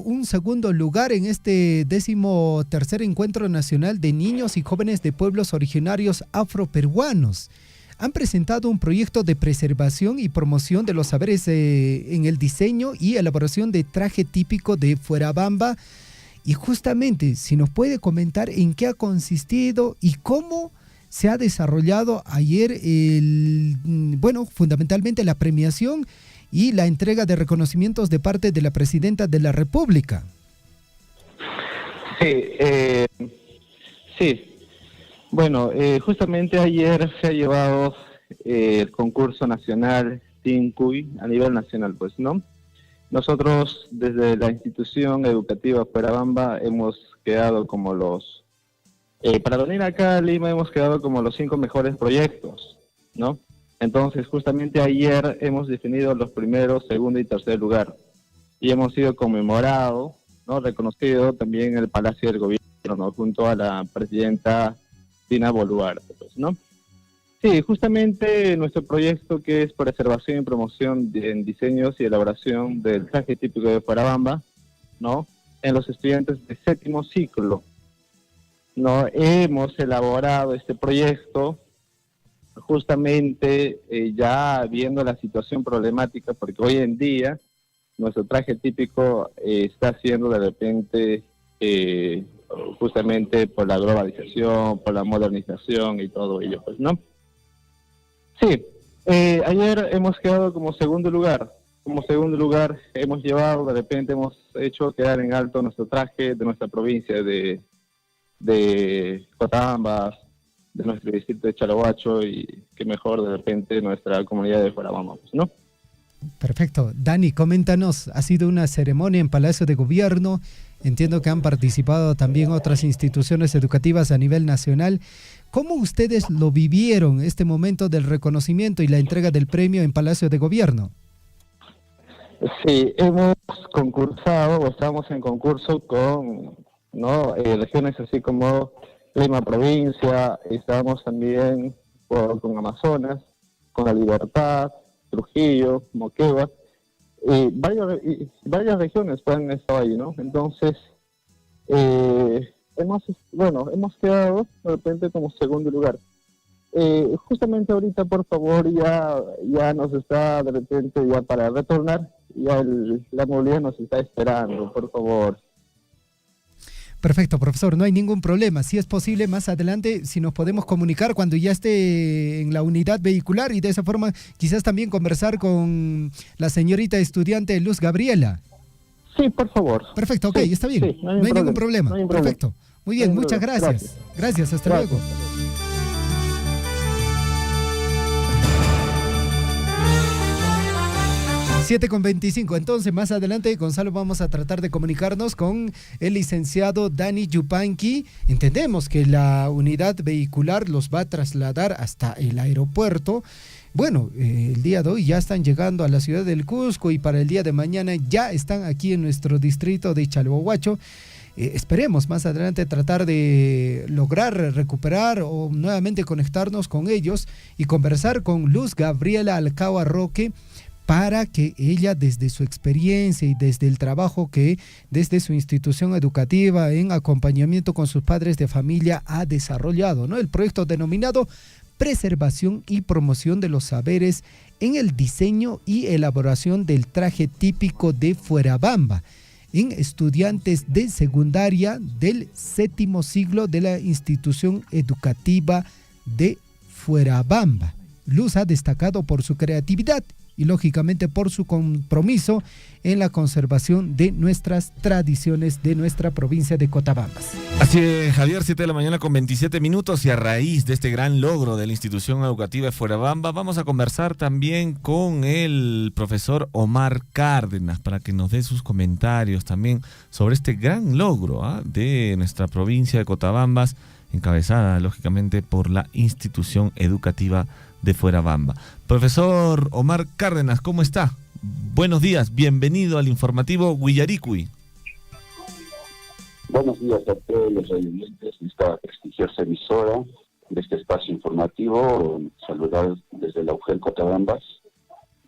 un segundo lugar en este 13º Encuentro Nacional de Niños y Jóvenes de Pueblos Originarios Afroperuanos. Han presentado un proyecto de preservación y promoción de los saberes en el diseño y elaboración de traje típico de Fuerabamba. Y justamente, si nos puede comentar en qué ha consistido y cómo se ha desarrollado ayer, fundamentalmente la premiación y la entrega de reconocimientos de parte de la Presidenta de la República. Sí. Bueno, justamente ayer se ha llevado el concurso nacional TINCUY a nivel nacional, pues, ¿no? Nosotros desde la institución educativa Fuerabamba hemos quedado como para venir acá a Lima hemos quedado como los 5 mejores proyectos, ¿no? Entonces justamente ayer hemos definido los primeros, segundo y tercer lugar y hemos sido conmemorados, ¿no? Reconocido también en el Palacio del Gobierno, ¿no? Junto a la Presidenta Dina Boluarte, pues, ¿no? Sí, justamente nuestro proyecto, que es preservación y promoción en diseños y elaboración del traje típico de Fuerabamba, ¿no? En los estudiantes de 7º ciclo, ¿no? Hemos elaborado este proyecto justamente ya viendo la situación problemática, porque hoy en día nuestro traje típico está siendo de repente, justamente por la globalización, por la modernización y todo ello, pues, ¿no? Sí, ayer hemos quedado como segundo lugar. Como segundo lugar hemos llevado, de repente hemos hecho quedar en alto nuestro traje de nuestra provincia de Cotabambas, de nuestro distrito de Chalahuacho, y que mejor de repente nuestra comunidad de Fuerabamba, pues, ¿no? Perfecto. Dani, coméntanos, ha sido una ceremonia en Palacio de Gobierno, entiendo que han participado también otras instituciones educativas a nivel nacional. ¿Cómo ustedes lo vivieron, este momento del reconocimiento y la entrega del premio en Palacio de Gobierno? Sí, hemos concursado, o estamos en concurso con, ¿no?, regiones así como Lima Provincia, estamos también con Amazonas, con La Libertad, Trujillo, Moquegua, y varias regiones han estado ahí, ¿no? Entonces, hemos quedado de repente como segundo lugar. Justamente ahorita, por favor, ya nos está de repente ya para retornar, ya la movilidad nos está esperando, por favor. Perfecto, profesor, no hay ningún problema. Si es posible, más adelante, si nos podemos comunicar cuando ya esté en la unidad vehicular, y de esa forma quizás también conversar con la señorita estudiante Luz Gabriela. Sí, por favor. Perfecto, ok, sí, está bien. Sí, no hay ningún problema. Perfecto. Muy bien, muchas gracias. Gracias, hasta luego. 7:25. Entonces, más adelante, Gonzalo, vamos a tratar de comunicarnos con el licenciado Dani Yupanqui. Entendemos que la unidad vehicular los va a trasladar hasta el aeropuerto. Bueno, el día de hoy ya están llegando a la ciudad del Cusco y para el día de mañana ya están aquí en nuestro distrito de Chalhuahuacho. Esperemos más adelante tratar de lograr recuperar o nuevamente conectarnos con ellos y conversar con Luz Gabriela Alcao Roque, para que ella, desde su experiencia y desde el trabajo que desde su institución educativa en acompañamiento con sus padres de familia ha desarrollado, ¿no? El proyecto denominado Preservación y Promoción de los Saberes en el Diseño y Elaboración del Traje Típico de Fuerabamba, en estudiantes de secundaria del 7º ciclo de la institución educativa de Fuerabamba. Luz ha destacado por su creatividad y lógicamente por su compromiso en la conservación de nuestras tradiciones de nuestra provincia de Cotabambas. Así es, Javier, 7:27 y a raíz de este gran logro de la institución educativa de Fuerabamba, vamos a conversar también con el profesor Omar Cárdenas para que nos dé sus comentarios también sobre este gran logro de nuestra provincia de Cotabambas, encabezada lógicamente por la institución educativa de Fuerabamba. Profesor Omar Cárdenas, ¿cómo está? Buenos días, bienvenido al informativo Huillaricui. Buenos días a todos los oyentes de esta prestigiosa emisora, de este espacio informativo. Saludar desde la UGEL Cotabambas.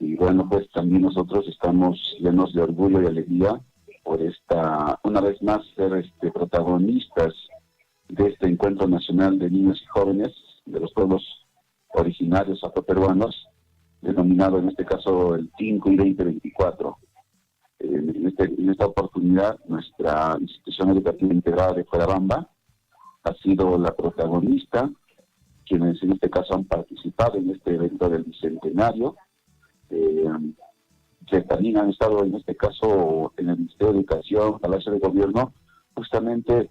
Y bueno, pues también nosotros estamos llenos de orgullo y alegría por una vez más, ser protagonistas de este encuentro nacional de niños y jóvenes de los pueblos originarios afroperuanos, denominado en este caso el TINCUI 2024. En esta oportunidad, nuestra institución educativa integrada de Fuerabamba ha sido la protagonista, quienes en este caso han participado en este evento del bicentenario, que también han estado en este caso en el Ministerio de Educación, Palacio de Gobierno, justamente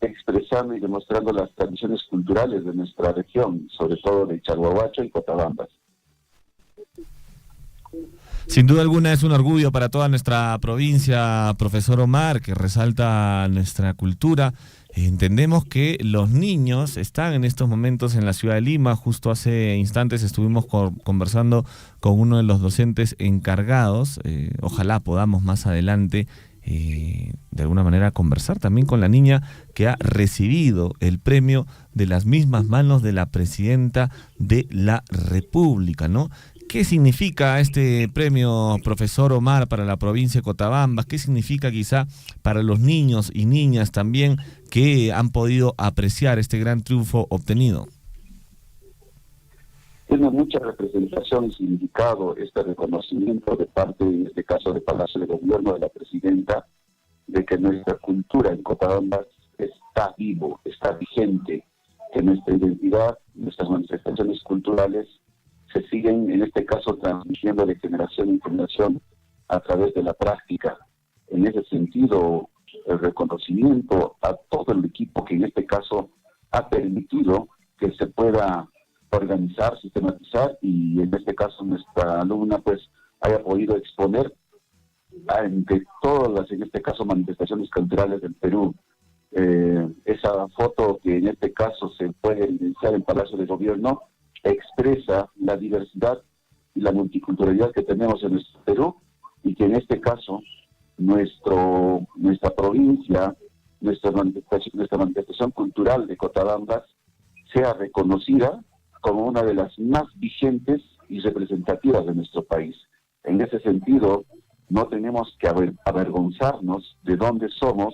expresando y demostrando las tradiciones culturales de nuestra región, sobre todo de Chalhuahuacho y Cotabambas. Sin duda alguna es un orgullo para toda nuestra provincia, profesor Omar, que resalta nuestra cultura. Entendemos que los niños están en estos momentos en la ciudad de Lima. Justo hace instantes estuvimos conversando con uno de los docentes encargados. Ojalá podamos más adelante de alguna manera conversar también con la niña que ha recibido el premio de las mismas manos de la presidenta de la República, ¿no? ¿Qué significa este premio, profesor Omar, para la provincia de Cochabamba? ¿Qué significa quizá para los niños y niñas también que han podido apreciar este gran triunfo obtenido? Tiene mucha representación y significado este reconocimiento de parte, en este caso, del Palacio de Gobierno de la Presidenta, de que nuestra cultura en Cochabamba está vivo, está vigente, que nuestra identidad, nuestras manifestaciones culturales se siguen, en este caso, transmitiendo de generación en generación a través de la práctica. En ese sentido, el reconocimiento a todo el equipo que en este caso ha permitido que se pueda organizar, sistematizar, y en este caso nuestra alumna pues haya podido exponer ante todas las, en este caso, manifestaciones culturales del Perú. Esa foto que en este caso se puede evidenciar en el Palacio de Gobierno expresa la diversidad y la multiculturalidad que tenemos en nuestro Perú, y que en este caso nuestra provincia, nuestra manifestación cultural de Cochabamba sea reconocida como una de las más vigentes y representativas de nuestro país. En ese sentido, no tenemos que avergonzarnos de dónde somos,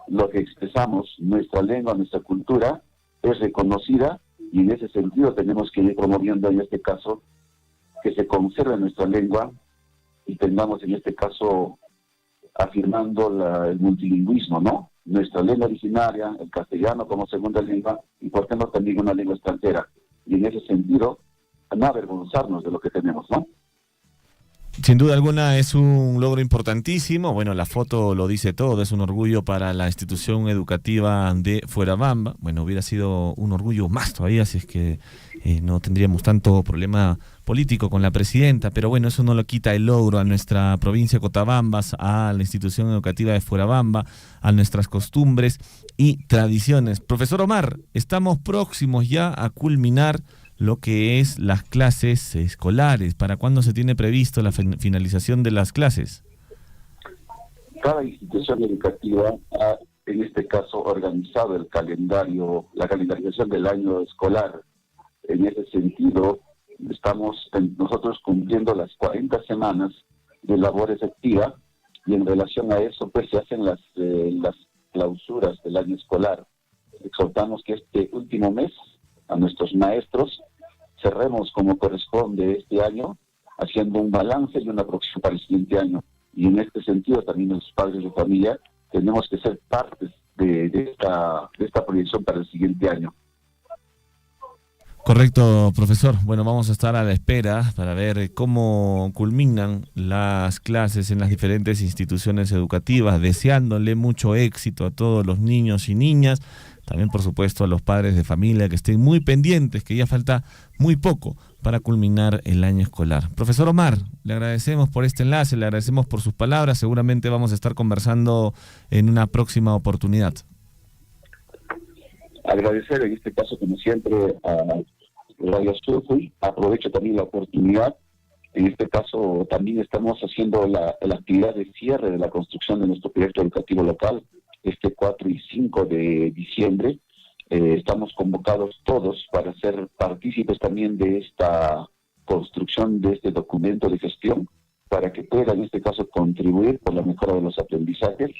lo que expresamos, nuestra lengua, nuestra cultura es reconocida, y en ese sentido tenemos que ir promoviendo en este caso que se conserve nuestra lengua y tengamos en este caso afirmando el multilingüismo, ¿no? Nuestra lengua originaria, el castellano como segunda lengua, y por qué no también una lengua extranjera. Y en ese sentido, no avergonzarnos de lo que tenemos, ¿no? Sin duda alguna es un logro importantísimo. Bueno, la foto lo dice todo, es un orgullo para la institución educativa de Fuerabamba. Bueno, hubiera sido un orgullo más todavía si es que no tendríamos tanto problema político con la presidenta, pero bueno, eso no lo quita el logro a nuestra provincia de Cochabamba, a la institución educativa de Fuerabamba, a nuestras costumbres y tradiciones. Profesor Omar, estamos próximos ya a culminar lo que es las clases escolares. ¿Para cuándo se tiene previsto la finalización de las clases? Cada institución educativa ha, en este caso, organizado el calendario, la calendarización del año escolar. En ese sentido, estamos nosotros cumpliendo las 40 semanas de labor efectiva, y en relación a eso pues se hacen las clausuras del año escolar. Exhortamos que este último mes a nuestros maestros cerremos como corresponde este año, haciendo un balance y una proyección para el siguiente año. Y en este sentido también los padres de familia tenemos que ser partes de esta proyección para el siguiente año. Correcto, profesor. Bueno, vamos a estar a la espera para ver cómo culminan las clases en las diferentes instituciones educativas, deseándole mucho éxito a todos los niños y niñas, también por supuesto a los padres de familia que estén muy pendientes, que ya falta muy poco para culminar el año escolar. Profesor Omar, le agradecemos por este enlace, le agradecemos por sus palabras, seguramente vamos a estar conversando en una próxima oportunidad. Agradecer en este caso, como siempre, a Radio Surfui. Aprovecho también la oportunidad. En este caso también estamos haciendo la actividad de cierre de la construcción de nuestro proyecto educativo local, este 4 y 5 de diciembre. Estamos convocados todos para ser partícipes también de esta construcción de este documento de gestión, para que pueda en este caso contribuir por la mejora de los aprendizajes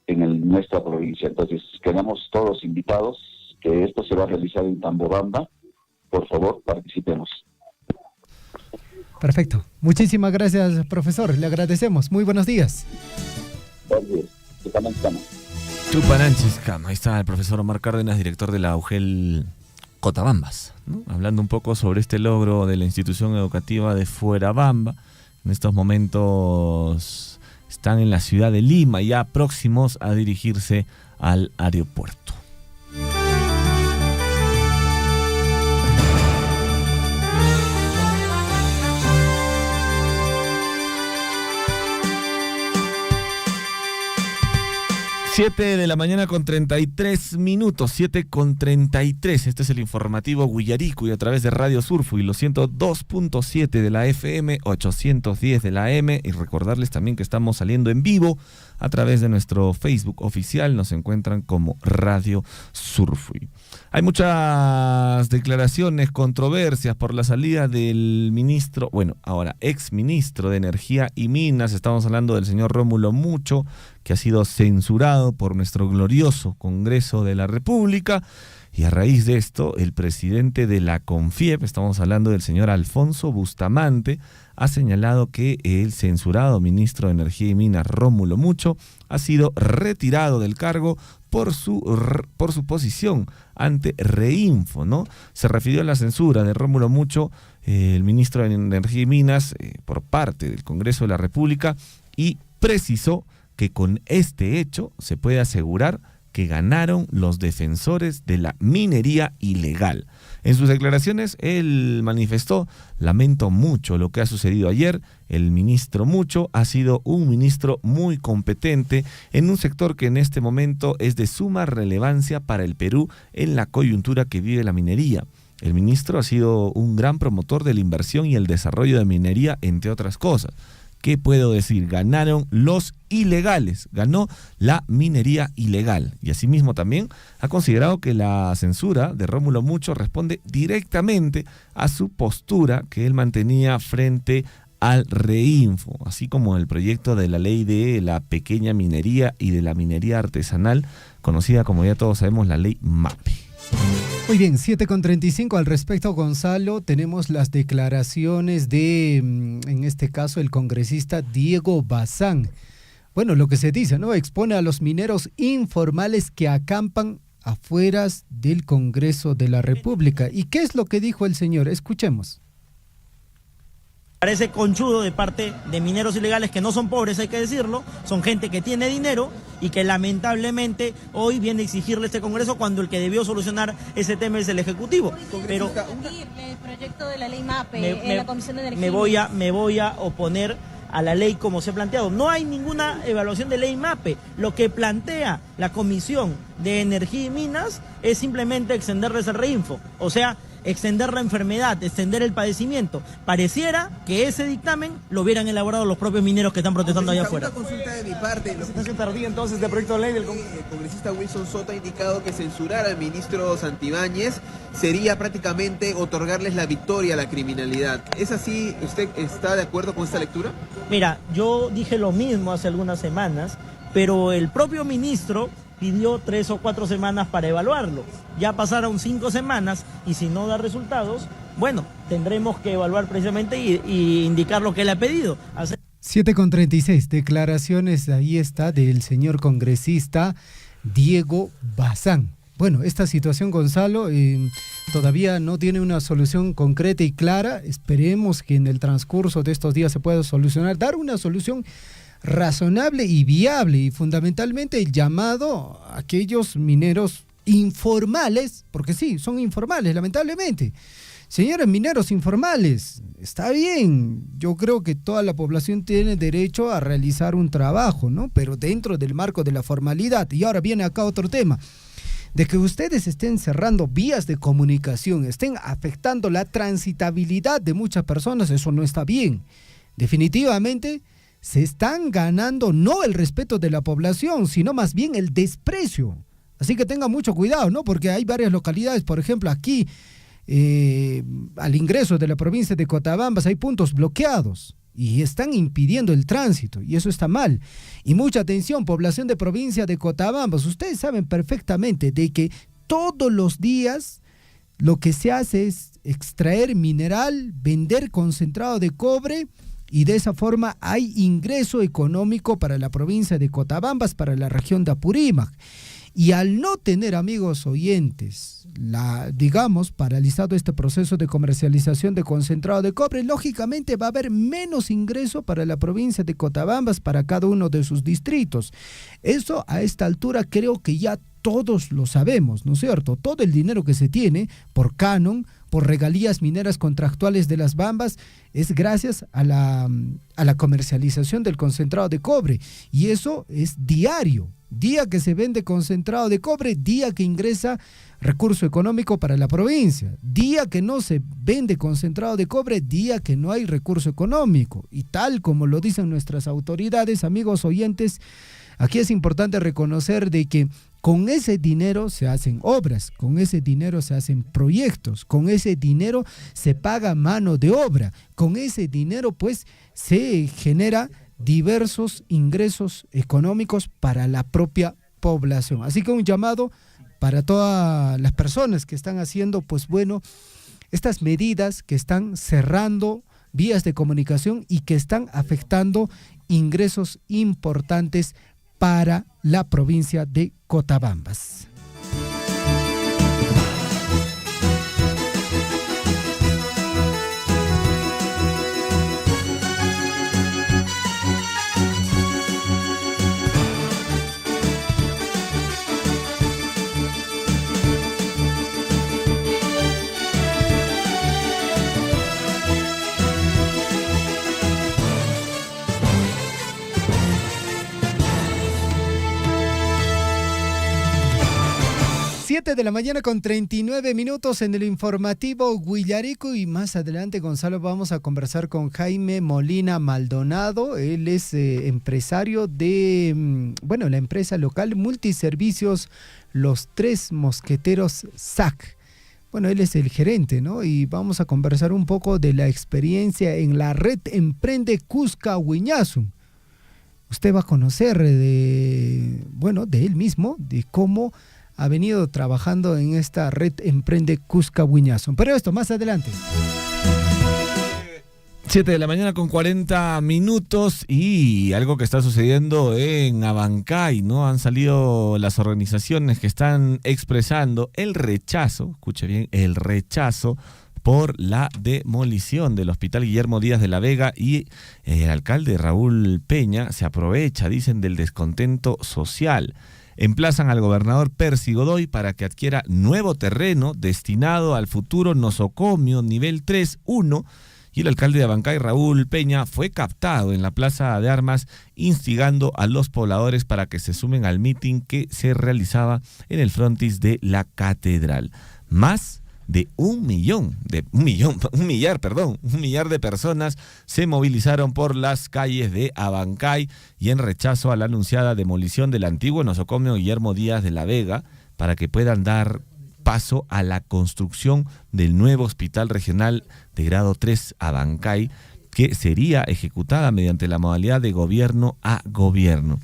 en nuestra provincia. Entonces quedamos todos invitados, que esto se va a realizar en Tambobamba. Por favor, participemos. Perfecto. Muchísimas gracias, profesor. Le agradecemos. Muy buenos días. Buenos días. Tupananchis-Cama. Ahí está el profesor Omar Cárdenas, director de la UGEL Cotabambas, ¿no? Hablando un poco sobre este logro de la institución educativa de Fuerabamba. En estos momentos están en la ciudad de Lima, ya próximos a dirigirse al aeropuerto. Siete de la mañana con 33 minutos, 7:33. Este es el informativo Guillaricuy a través de Radio Surfui, los 102.7 de la FM, 810 de la AM. Y recordarles también que estamos saliendo en vivo a través de nuestro Facebook oficial. Nos encuentran como Radio Surfui. Hay muchas declaraciones, controversias por la salida del ministro, bueno, ahora ex ministro de Energía y Minas. Estamos hablando del señor Rómulo Mucho, que ha sido censurado por nuestro glorioso Congreso de la República. Y a raíz de esto, el presidente de la CONFIEP, estamos hablando del señor Alfonso Bustamante, ha señalado que el censurado ministro de Energía y Minas, Rómulo Mucho, ha sido retirado del cargo por su posición ante Reinfo, ¿no? Se refirió a la censura de Rómulo Mucho, el ministro de Energía y Minas, por parte del Congreso de la República, y precisó que con este hecho se puede asegurar que ganaron los defensores de la minería ilegal. En sus declaraciones, él manifestó: lamento mucho lo que ha sucedido ayer. El ministro Mucho ha sido un ministro muy competente en un sector que en este momento es de suma relevancia para el Perú en la coyuntura que vive la minería. El ministro ha sido un gran promotor de la inversión y el desarrollo de minería, entre otras cosas. ¿Qué puedo decir? Ganaron los ilegales, ganó la minería ilegal. Y asimismo también ha considerado que la censura de Rómulo Mucho responde directamente a su postura que él mantenía frente al Reinfo, así como el proyecto de la ley de la pequeña minería y de la minería artesanal, conocida como ya todos sabemos, la ley MAPE. Muy bien, 7:35 al respecto, Gonzalo. Tenemos las declaraciones de, en este caso, el congresista Diego Bazán. Bueno, lo que se dice, ¿no? Expone a los mineros informales que acampan afuera del Congreso de la República. ¿Y qué es lo que dijo el señor? Escuchemos. Parece conchudo de parte de mineros ilegales que no son pobres, hay que decirlo, son gente que tiene dinero y que lamentablemente hoy viene a exigirle a este Congreso cuando el que debió solucionar ese tema es el Ejecutivo. Pero el proyecto de la ley MAPE en la Comisión de Energía. Me voy a oponer a la ley como se ha planteado. No hay ninguna evaluación de ley MAPE. Lo que plantea la Comisión de Energía y Minas es simplemente extenderles el Reinfo, o sea, extender la enfermedad, extender el padecimiento. Pareciera que ese dictamen lo hubieran elaborado los propios mineros que están protestando allá afuera. Una consulta de mi parte. La presentación tardía entonces del proyecto de ley del congresista Wilson Soto ha indicado que censurar al ministro Santibáñez sería prácticamente otorgarles la victoria a la criminalidad. ¿Es así? ¿Usted está de acuerdo con esta lectura? Mira, yo dije lo mismo hace algunas semanas, pero el propio ministro pidió 3 o 4 semanas para evaluarlo. Ya pasaron 5 semanas y si no da resultados, bueno, tendremos que evaluar precisamente y indicar lo que él ha pedido. 7:36, declaraciones, ahí está, del señor congresista Diego Bazán. Bueno, esta situación, Gonzalo, todavía no tiene una solución concreta y clara. Esperemos que en el transcurso de estos días se pueda solucionar, dar una solución razonable y viable, y fundamentalmente el llamado a aquellos mineros informales, porque sí, son informales, lamentablemente. Señores mineros informales, está bien, yo creo que toda la población tiene derecho a realizar un trabajo, ¿no? Pero dentro del marco de la formalidad. Y ahora viene acá otro tema, de que ustedes estén cerrando vías de comunicación, estén afectando la transitabilidad de muchas personas, eso no está bien. Definitivamente se están ganando no el respeto de la población, sino más bien el desprecio. Así que tengan mucho cuidado, ¿no? Porque hay varias localidades, por ejemplo, aquí, al ingreso de la provincia de Cotabambas, hay puntos bloqueados y están impidiendo el tránsito, y eso está mal. Y mucha atención, población de provincia de Cotabambas, ustedes saben perfectamente de que todos los días lo que se hace es extraer mineral, vender concentrado de cobre, y de esa forma hay ingreso económico para la provincia de Cotabambas, para la región de Apurímac. Y al no tener, amigos oyentes, digamos, paralizado este proceso de comercialización de concentrado de cobre, lógicamente va a haber menos ingreso para la provincia de Cotabambas, para cada uno de sus distritos. Eso a esta altura creo que ya todos lo sabemos, ¿no es cierto? Todo el dinero que se tiene por canon, por regalías mineras contractuales de las bambas, es gracias a la comercialización del concentrado de cobre. Y eso es diario. Día que se vende concentrado de cobre, día que ingresa recurso económico para la provincia. Día que no se vende concentrado de cobre, día que no hay recurso económico. Y tal como lo dicen nuestras autoridades, amigos oyentes, Aquí es importante reconocer de que con ese dinero se hacen obras, con ese dinero se hacen proyectos, con ese dinero se paga mano de obra, con ese dinero pues se genera diversos ingresos económicos para la propia población. Así que un llamado para todas las personas que están haciendo pues bueno, estas medidas que están cerrando vías de comunicación y que están afectando ingresos importantes para la provincia de Cotabambas. De la mañana con 39 minutos en el informativo Huillarico, y más adelante, Gonzalo, vamos a conversar con Jaime Molina Maldonado. Él es empresario de, la empresa local Multiservicios Los Tres Mosqueteros SAC. Bueno, él es el gerente, ¿no? Y vamos a conversar un poco de la experiencia en la red Emprende Cusca Huiñazum. Usted va a conocer de él mismo, de cómo ha venido trabajando en esta red Emprende Cusca Huiñazum. Pero esto más adelante. 7 de la mañana con 40 minutos y algo que está sucediendo en Abancay, ¿no? Han salido las organizaciones que están expresando el rechazo, escuche bien, el rechazo por la demolición del Hospital Guillermo Díaz de la Vega, y el alcalde Raúl Peña se aprovecha, dicen, del descontento social. Emplazan al gobernador Percy Godoy para que adquiera nuevo terreno destinado al futuro nosocomio nivel 3-1, y el alcalde de Abancay, Raúl Peña, fue captado en la Plaza de Armas instigando a los pobladores para que se sumen al mitin que se realizaba en el frontis de la catedral. Más de un millar de personas se movilizaron por las calles de Abancay y en rechazo a la anunciada demolición del antiguo nosocomio Guillermo Díaz de la Vega para que puedan dar paso a la construcción del nuevo hospital regional de grado 3 Abancay, que sería ejecutada mediante la modalidad de gobierno a gobierno.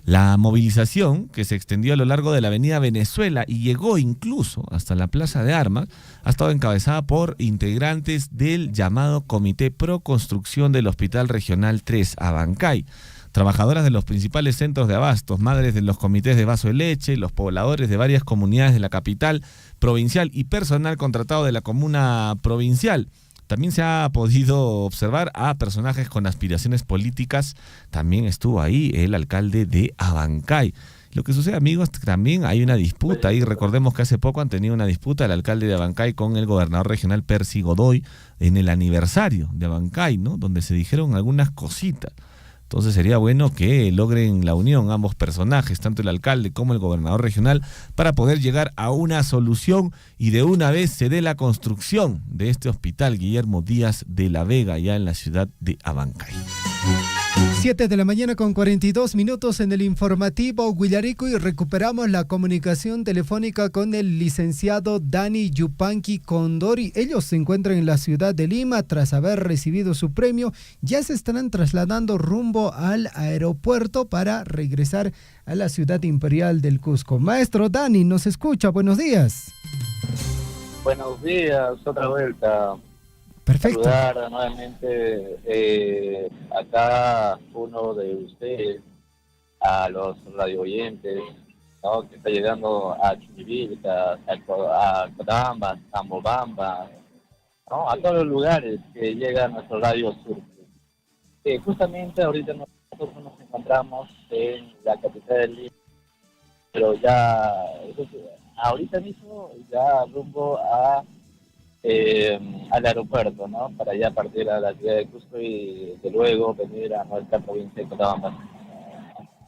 La movilización, que se extendió a lo largo de la avenida Venezuela y llegó incluso hasta la Plaza de Armas, ha estado encabezada por integrantes del llamado Comité Pro Construcción del Hospital Regional 3 Abancay. Trabajadoras de los principales centros de abastos, madres de los comités de vaso de leche, los pobladores de varias comunidades de la capital provincial y personal contratado de la comuna provincial. También se ha podido observar a personajes con aspiraciones políticas. También estuvo ahí el alcalde de Abancay. Lo que sucede, amigos, también hay una disputa y recordemos que hace poco han tenido una disputa el alcalde de Abancay con el gobernador regional Percy Godoy en el aniversario de Abancay, ¿no? Donde se dijeron algunas cositas. Entonces sería bueno que logren la unión ambos personajes, tanto el alcalde como el gobernador regional, para poder llegar a una solución y de una vez se dé la construcción de este hospital Guillermo Díaz de la Vega, ya en la ciudad de Abancay. 7 de la mañana con 42 minutos en el informativo Huillarico, y recuperamos la comunicación telefónica con el licenciado Dani Yupanqui Condori. Ellos se encuentran en la ciudad de Lima tras haber recibido su premio. Ya se estarán trasladando rumbo al aeropuerto para regresar a la ciudad imperial del Cusco. Maestro Dani, ¿nos escucha? Buenos días. Buenos días, otra vuelta. Perfecto. Saludar nuevamente acá uno de ustedes, a los radio oyentes, ¿no? Que está llegando a Chuquivilca, a Cotabambas, a Mobamba, ¿no? A todos los lugares que llega a nuestro radio sur. Justamente ahorita nosotros nos encontramos en la capital de Lima, pero ya ahorita mismo ya rumbo al aeropuerto, ¿no? Para ya partir a la ciudad de Cusco y de luego venir a nuestra provincia de Cotabambas.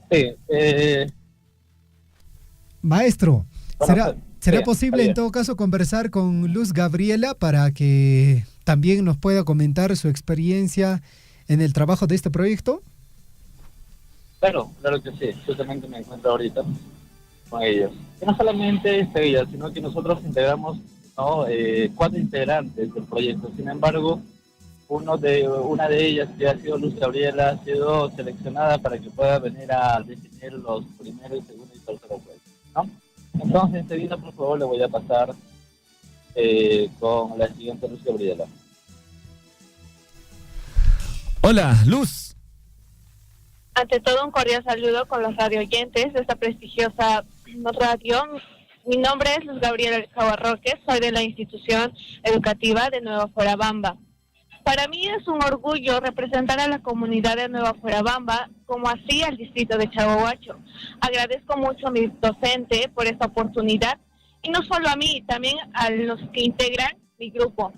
Sí, Maestro, bueno, ¿será posible en todo caso conversar con Luz Gabriela para que también nos pueda comentar su experiencia en el trabajo de este proyecto? Claro que sí, justamente me encuentro ahorita con ellos. Y no solamente es ella, sino que nosotros integramos, ¿no? 4 integrantes del proyecto. Sin embargo, una de ellas, que ha sido Luz Gabriela, ha sido seleccionada para que pueda venir a definir los primeros, segundo y tercero puestos, ¿no? Entonces, enseguida, por favor, le voy a pasar con la siguiente Luz Gabriela. Hola, Luz. Ante todo, un cordial saludo con los radio oyentes de esta prestigiosa radio. Mi nombre es Luz Gabriela Cabarroque, soy de la institución educativa de Nueva Fuerabamba. Para mí es un orgullo representar a la comunidad de Nueva Fuerabamba, como así al distrito de Chaguahuacho. Agradezco mucho a mi docente por esta oportunidad, y no solo a mí, también a los que integran mi grupo.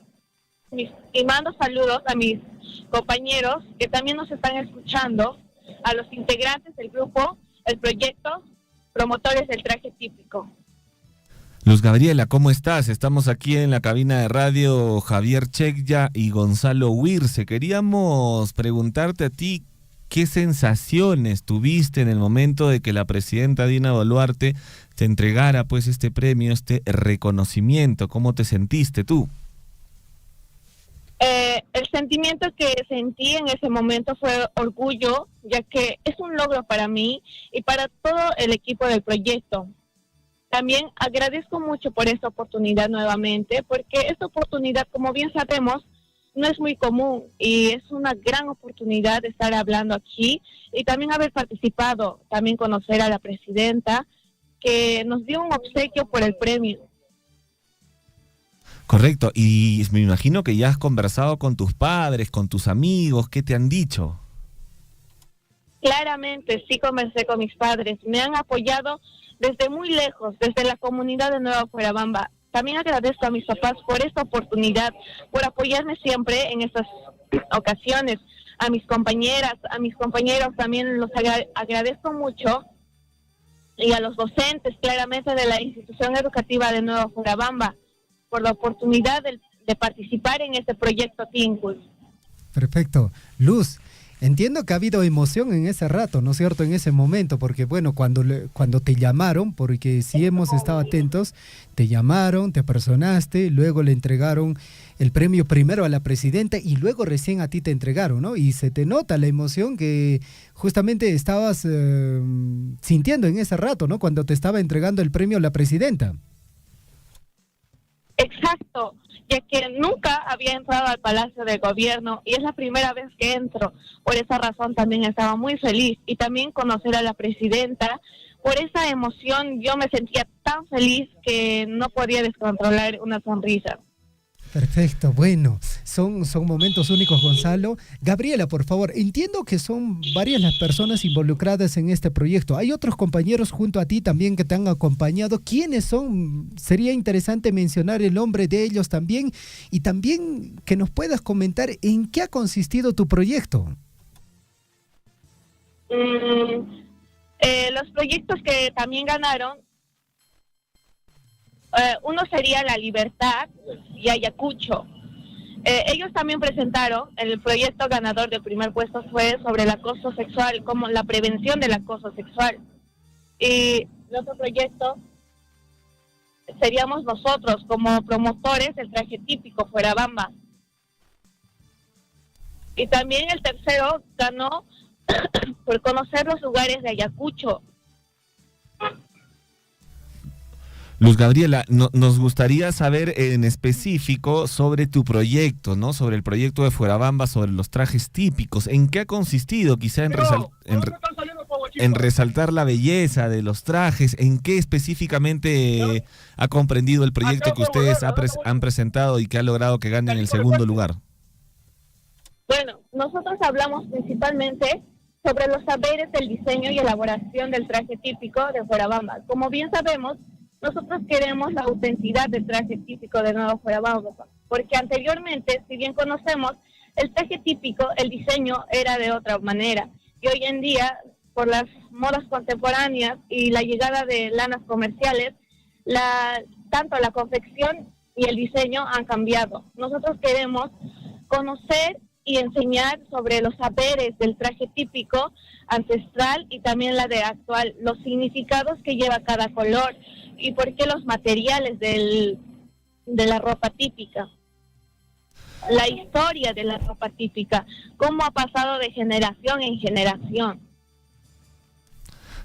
Y mando saludos a mis compañeros que también nos están escuchando, a los integrantes del grupo, el proyecto, promotores del traje típico. Luz Gabriela, ¿cómo estás? Estamos aquí en la cabina de radio Javier Checya y Gonzalo Huirce. Queríamos preguntarte a ti, ¿qué sensaciones tuviste en el momento de que la presidenta Dina Boluarte te entregara pues este premio, este reconocimiento? ¿Cómo te sentiste tú? El sentimiento que sentí en ese momento fue orgullo, ya que es un logro para mí y para todo el equipo del proyecto. También agradezco mucho por esta oportunidad nuevamente, porque esta oportunidad, como bien sabemos, no es muy común y es una gran oportunidad de estar hablando aquí y también haber participado, también conocer a la presidenta que nos dio un obsequio por el premio. Correcto, y me imagino que ya has conversado con tus padres, con tus amigos, ¿qué te han dicho? Claramente, sí conversé con mis padres, me han apoyado desde muy lejos, desde la comunidad de Nueva Fuerabamba. También agradezco a mis papás por esta oportunidad, por apoyarme siempre en estas ocasiones. A mis compañeras, a mis compañeros también los agradezco mucho, y a los docentes claramente de la institución educativa de Nueva Fuerabamba, por la oportunidad de participar en este proyecto Tinkus. Perfecto. Luz, entiendo que ha habido emoción en ese rato, ¿no es cierto? En ese momento, porque bueno, cuando te llamaron, porque sí hemos estado atentos, te llamaron, te personaste, luego le entregaron el premio primero a la presidenta y luego recién a ti te entregaron, ¿no? Y se te nota la emoción que justamente estabas sintiendo en ese rato, ¿no? Cuando te estaba entregando el premio a la presidenta. Exacto, ya que nunca había entrado al Palacio de Gobierno y es la primera vez que entro. Por esa razón también estaba muy feliz, y también conocer a la presidenta. Por esa emoción yo me sentía tan feliz que no podía descontrolar una sonrisa. Perfecto, bueno, son momentos únicos, Gonzalo. Gabriela, por favor, entiendo que son varias las personas involucradas en este proyecto. ¿Hay otros compañeros junto a ti también que te han acompañado? ¿Quiénes son? Sería interesante mencionar el nombre de ellos también, y también que nos puedas comentar en qué ha consistido tu proyecto. Los proyectos que también ganaron, uno sería La Libertad y Ayacucho. Ellos también presentaron, el proyecto ganador del primer puesto fue sobre el acoso sexual, como la prevención del acoso sexual. Y el otro proyecto seríamos nosotros como promotores del traje típico Fuerabamba. Y también el tercero ganó por conocer los lugares de Ayacucho. Luz Gabriela, nos gustaría saber en específico sobre tu proyecto, ¿no? Sobre el proyecto de Fuerabamba, sobre los trajes típicos. ¿En qué ha consistido? Quizá en resaltar la belleza de los trajes. ¿En qué específicamente ha comprendido el proyecto que ustedes han presentado y que ha logrado que ganen el segundo lugar? Bueno, nosotros hablamos principalmente sobre los saberes del diseño y elaboración del traje típico de Fuerabamba. Como bien sabemos, nosotros queremos la autenticidad del traje típico de Nueva Fuerabamba, porque anteriormente, si bien conocemos, el traje típico, el diseño era de otra manera. Y hoy en día, por las modas contemporáneas y la llegada de lanas comerciales, tanto la confección y el diseño han cambiado. Nosotros queremos conocer y enseñar sobre los saberes del traje típico ancestral y también la de actual, los significados que lleva cada color y por qué los materiales de la ropa típica, la historia de la ropa típica, cómo ha pasado de generación en generación.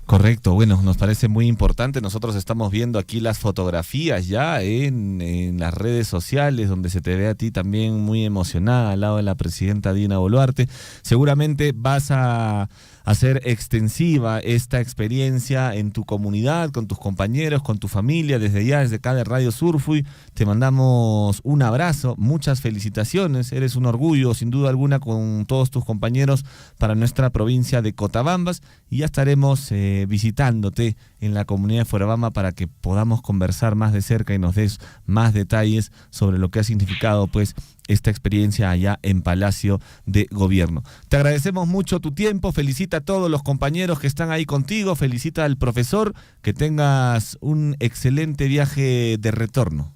Correcto, bueno, nos parece muy importante. Nosotros estamos viendo aquí las fotografías ya en las redes sociales, donde se te ve a ti también muy emocionada al lado de la presidenta Dina Boluarte. Seguramente vas a hacer extensiva esta experiencia en tu comunidad, con tus compañeros, con tu familia. Desde ya, desde acá de Radio Surfui, te mandamos un abrazo, muchas felicitaciones. Eres un orgullo, sin duda alguna, con todos tus compañeros para nuestra provincia de Cotabambas. Y ya estaremos visitándote en la comunidad de Fuerabamba para que podamos conversar más de cerca y nos des más detalles sobre lo que ha significado, pues, esta experiencia allá en Palacio de Gobierno. Te agradecemos mucho tu tiempo, felicita a todos los compañeros que están ahí contigo, felicita al profesor, que tengas un excelente viaje de retorno.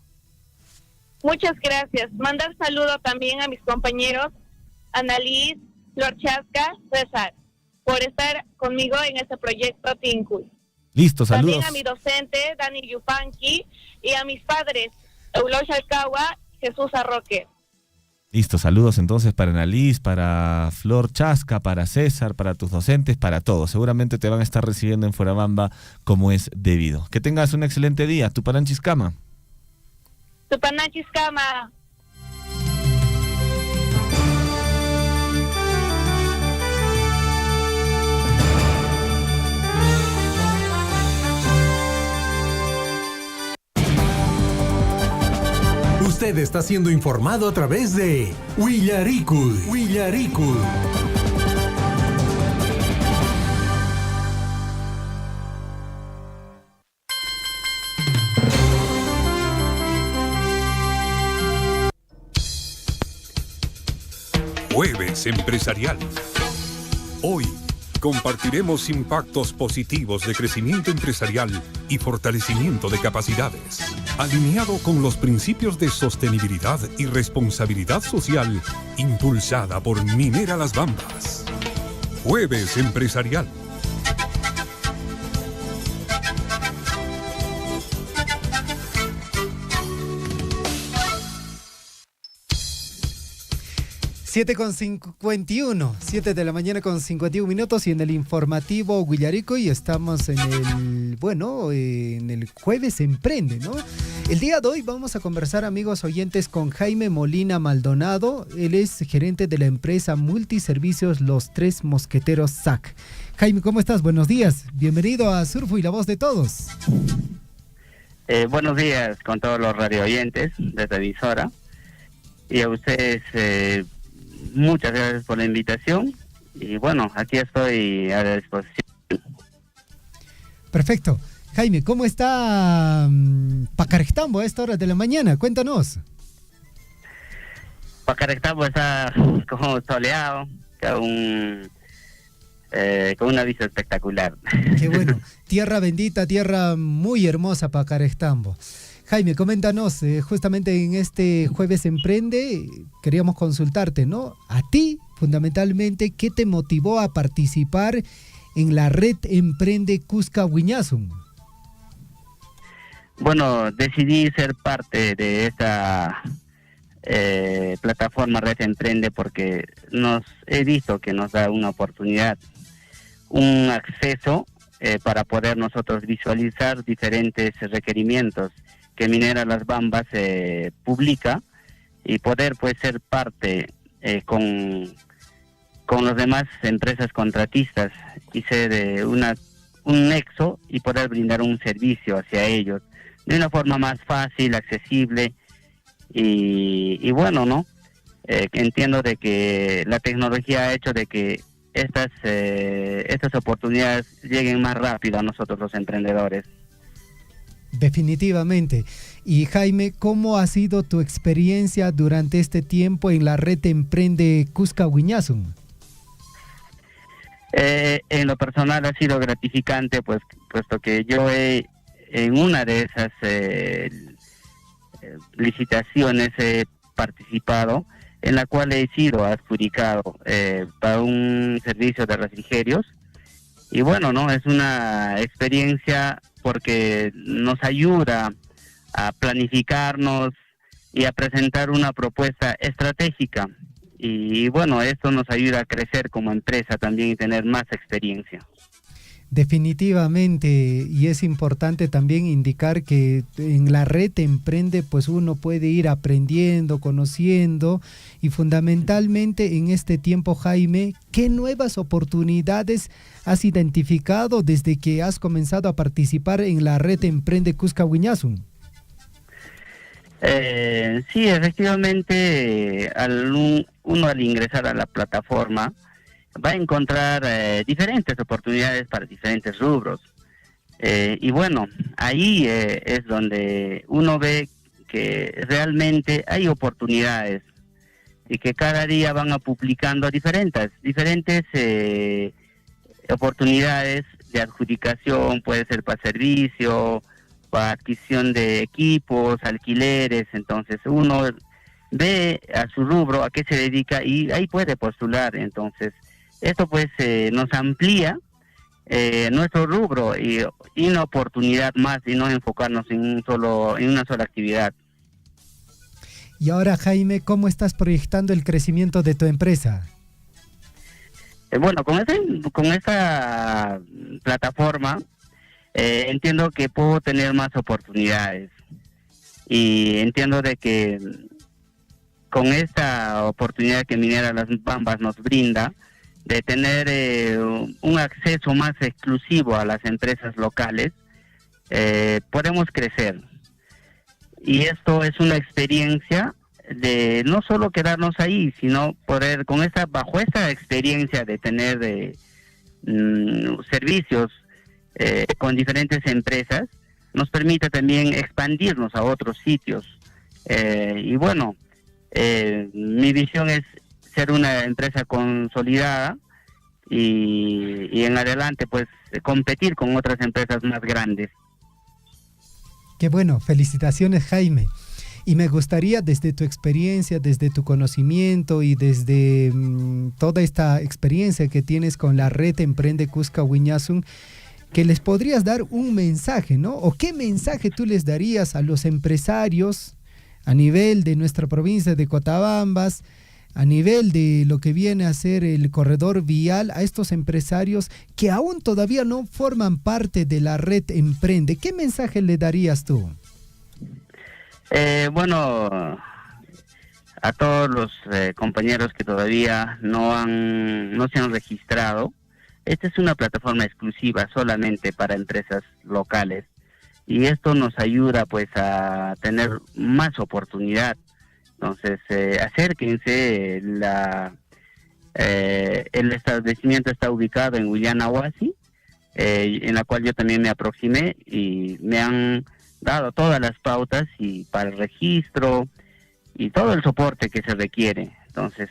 Muchas gracias. Mandar saludo también a mis compañeros Annalise, Flor Chasca, César, por estar conmigo en este proyecto Tincuy. Listo, saludos. También a mi docente, Dani Yupanqui, y a mis padres, Eulosh Alcagua, Jesús Arroque. Listo, saludos entonces para Annalise, para Flor Chasca, para César, para tus docentes, para todos. Seguramente te van a estar recibiendo en Fuerabamba como es debido. Que tengas un excelente día. Tupananchis-Kama. Tupananchis-Kama. Usted está siendo informado a través de Willaricul. Willaricul. Jueves Empresarial. Hoy compartiremos impactos positivos de crecimiento empresarial y fortalecimiento de capacidades, alineado con los principios de sostenibilidad y responsabilidad social, impulsada por Minera Las Bambas. Jueves Empresarial. Siete con 51, 7 de la mañana con 51 minutos y en el informativo Guillarico y estamos en el Jueves Emprende, ¿no? El día de hoy vamos a conversar, amigos oyentes, con Jaime Molina Maldonado. Él es gerente de la empresa Multiservicios Los Tres Mosqueteros SAC. Jaime, ¿cómo estás? Buenos días. Bienvenido a Surfo y la voz de todos. Buenos días con todos los radio oyentes de esta emisora. Y a ustedes, muchas gracias por la invitación. Y bueno, aquí estoy a la disposición. Perfecto. Jaime, ¿cómo está Pacarectambo a esta hora de la mañana? Cuéntanos. Pacarectambo está como soleado, con una vista espectacular. Qué bueno. Tierra bendita, tierra muy hermosa, Pacarectambo. Jaime, coméntanos, justamente en este Jueves Emprende, queríamos consultarte, ¿no? A ti, fundamentalmente, ¿qué te motivó a participar en la red Emprende Cusca Huiñazum? Bueno, decidí ser parte de esta plataforma Red Emprende porque he visto que nos da una oportunidad, un acceso para poder nosotros visualizar diferentes requerimientos que Minera Las Bambas publica y poder pues ser parte con las demás empresas contratistas y ser un nexo y poder brindar un servicio hacia ellos de una forma más fácil, accesible y bueno, ¿no? Entiendo de que la tecnología ha hecho de que estas oportunidades lleguen más rápido a nosotros los emprendedores. Definitivamente. Y Jaime, ¿cómo ha sido tu experiencia durante este tiempo en la red Emprende Cusca Huiñazum? En lo personal ha sido gratificante, pues puesto que yo en una de esas licitaciones he participado en la cual he sido adjudicado para un servicio de refrigerios. Y bueno, no es una experiencia porque nos ayuda a planificarnos y a presentar una propuesta estratégica. Y bueno, esto nos ayuda a crecer como empresa también y tener más experiencia. Definitivamente, y es importante también indicar que en la red Emprende pues uno puede ir aprendiendo, conociendo, y fundamentalmente en este tiempo, Jaime, ¿qué nuevas oportunidades has identificado desde que has comenzado a participar en la red Emprende Cuscahuiñazun? Sí, efectivamente, uno al ingresar a la plataforma va a encontrar diferentes oportunidades para diferentes rubros. Y bueno, ahí es donde uno ve que realmente hay oportunidades y que cada día van a publicando diferentes oportunidades de adjudicación, puede ser para servicio, para adquisición de equipos, alquileres. Entonces uno ve a su rubro, a qué se dedica y ahí puede postular. Entonces esto pues nos amplía nuestro rubro y una oportunidad más y no enfocarnos en una sola actividad. Y ahora, Jaime, ¿cómo estás proyectando el crecimiento de tu empresa? Bueno, con esta plataforma entiendo que puedo tener más oportunidades y entiendo de que con esta oportunidad que Minera Las Bambas nos brinda de tener un acceso más exclusivo a las empresas locales, podemos crecer. Y esto es una experiencia de no solo quedarnos ahí, sino poder bajo esta experiencia de tener servicios con diferentes empresas, nos permite también expandirnos a otros sitios. Y bueno, mi visión es ser una empresa consolidada y en adelante pues competir con otras empresas más grandes. Qué bueno, felicitaciones, Jaime. Y me gustaría, desde tu experiencia, desde tu conocimiento y desde toda esta experiencia que tienes con la red Emprende Cuscahuiñazun, que les podrías dar un mensaje, ¿no? ¿O qué mensaje tú les darías a los empresarios a nivel de nuestra provincia de Cotabambas, a nivel de lo que viene a ser el corredor vial, a estos empresarios que aún todavía no forman parte de la red Emprende? ¿Qué mensaje le darías tú? Bueno, a todos los compañeros que todavía no se han registrado, esta es una plataforma exclusiva solamente para empresas locales y esto nos ayuda pues a tener más oportunidad. Entonces, acérquense. El establecimiento está ubicado en Huillanahuasi, en la cual yo también me aproximé y me han dado todas las pautas y para el registro y todo el soporte que se requiere. Entonces,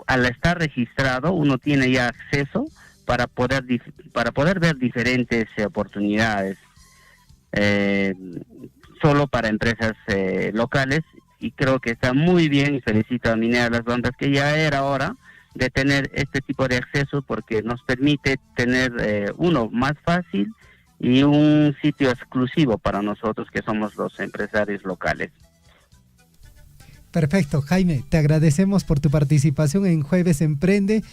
al estar registrado, uno tiene ya acceso para poder ver diferentes oportunidades solo para empresas locales. Y creo que está muy bien y felicito a Minera Las Bambas que ya era hora de tener este tipo de acceso porque nos permite tener uno más fácil y un sitio exclusivo para nosotros que somos los empresarios locales. Perfecto, Jaime, te agradecemos por tu participación en Jueves Emprende.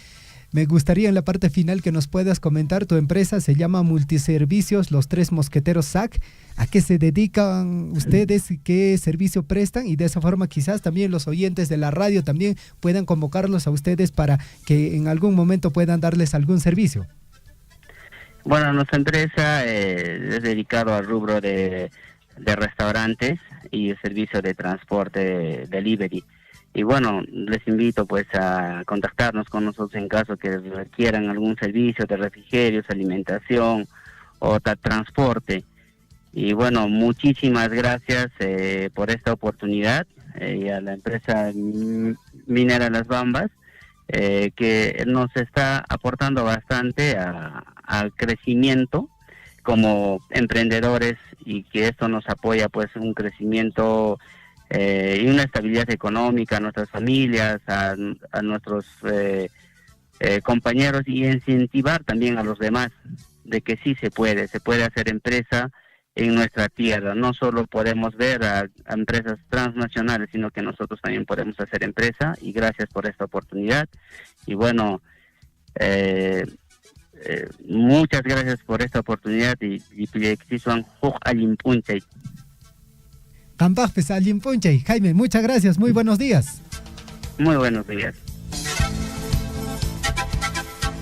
Me gustaría en la parte final que nos puedas comentar, tu empresa se llama Multiservicios Los Tres Mosqueteros SAC. ¿A qué se dedican ustedes? ¿Qué servicio prestan? Y de esa forma quizás también los oyentes de la radio también puedan convocarlos a ustedes para que en algún momento puedan darles algún servicio. Bueno, nuestra empresa es dedicado al rubro de restaurantes y el servicio de transporte delivery. Y bueno, les invito pues a contactarnos con nosotros en caso que requieran algún servicio de refrigerios, alimentación o transporte. Y bueno, muchísimas gracias por esta oportunidad y a la empresa Minera Las Bambas que nos está aportando bastante al crecimiento como emprendedores y que esto nos apoya pues un crecimiento y una estabilidad económica a nuestras familias, a nuestros compañeros, y incentivar también a los demás de que sí se puede hacer empresa en nuestra tierra. No solo podemos ver a empresas transnacionales, sino que nosotros también podemos hacer empresa, y gracias por esta oportunidad. Y bueno, muchas gracias por esta oportunidad y Jaime, muchas gracias, muy buenos días. Muy buenos días.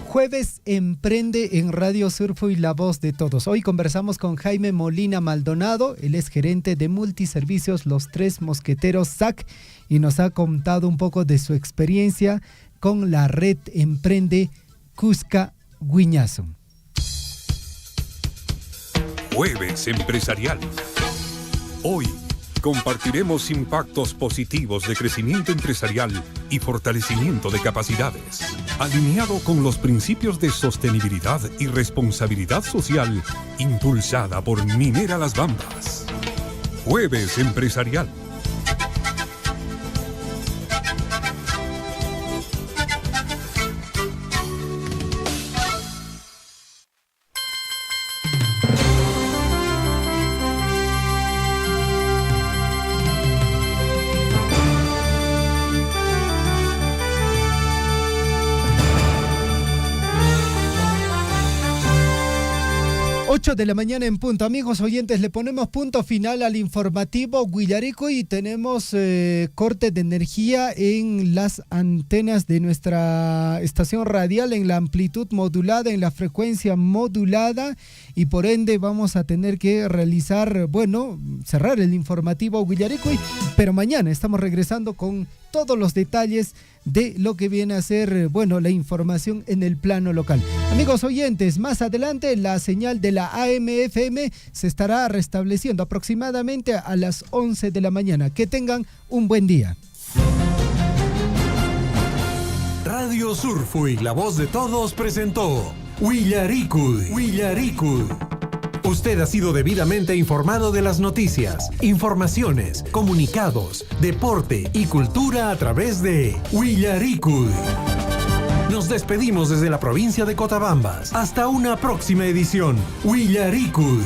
Jueves Emprende en Radio Surfo y La Voz de Todos. Hoy conversamos con Jaime Molina Maldonado, él es gerente de multiservicios Los Tres Mosqueteros SAC, y nos ha contado un poco de su experiencia con la red Emprende Cusca Guiñazo. Jueves Empresarial. Hoy compartiremos impactos positivos de crecimiento empresarial y fortalecimiento de capacidades, alineado con los principios de sostenibilidad y responsabilidad social, impulsada por Minera Las Bambas. Jueves Empresarial. De la mañana en punto. Amigos oyentes, le ponemos punto final al informativo Huillarico y tenemos corte de energía en las antenas de nuestra estación radial, en la amplitud modulada, en la frecuencia modulada, y por ende vamos a tener que realizar, cerrar el informativo Huillarico, pero mañana estamos regresando con todos los detalles de lo que viene a ser, la información en el plano local. Amigos oyentes, más adelante la señal de la AM/FM se estará restableciendo aproximadamente a las 11 de la mañana. Que tengan un buen día. Radio Surfo y La Voz de Todos presentó Huillaricuy. Usted ha sido debidamente informado de las noticias, informaciones, comunicados, deporte y cultura a través de Huillaricuy. Nos despedimos desde la provincia de Cotabambas. Hasta una próxima edición. Huillaricuy.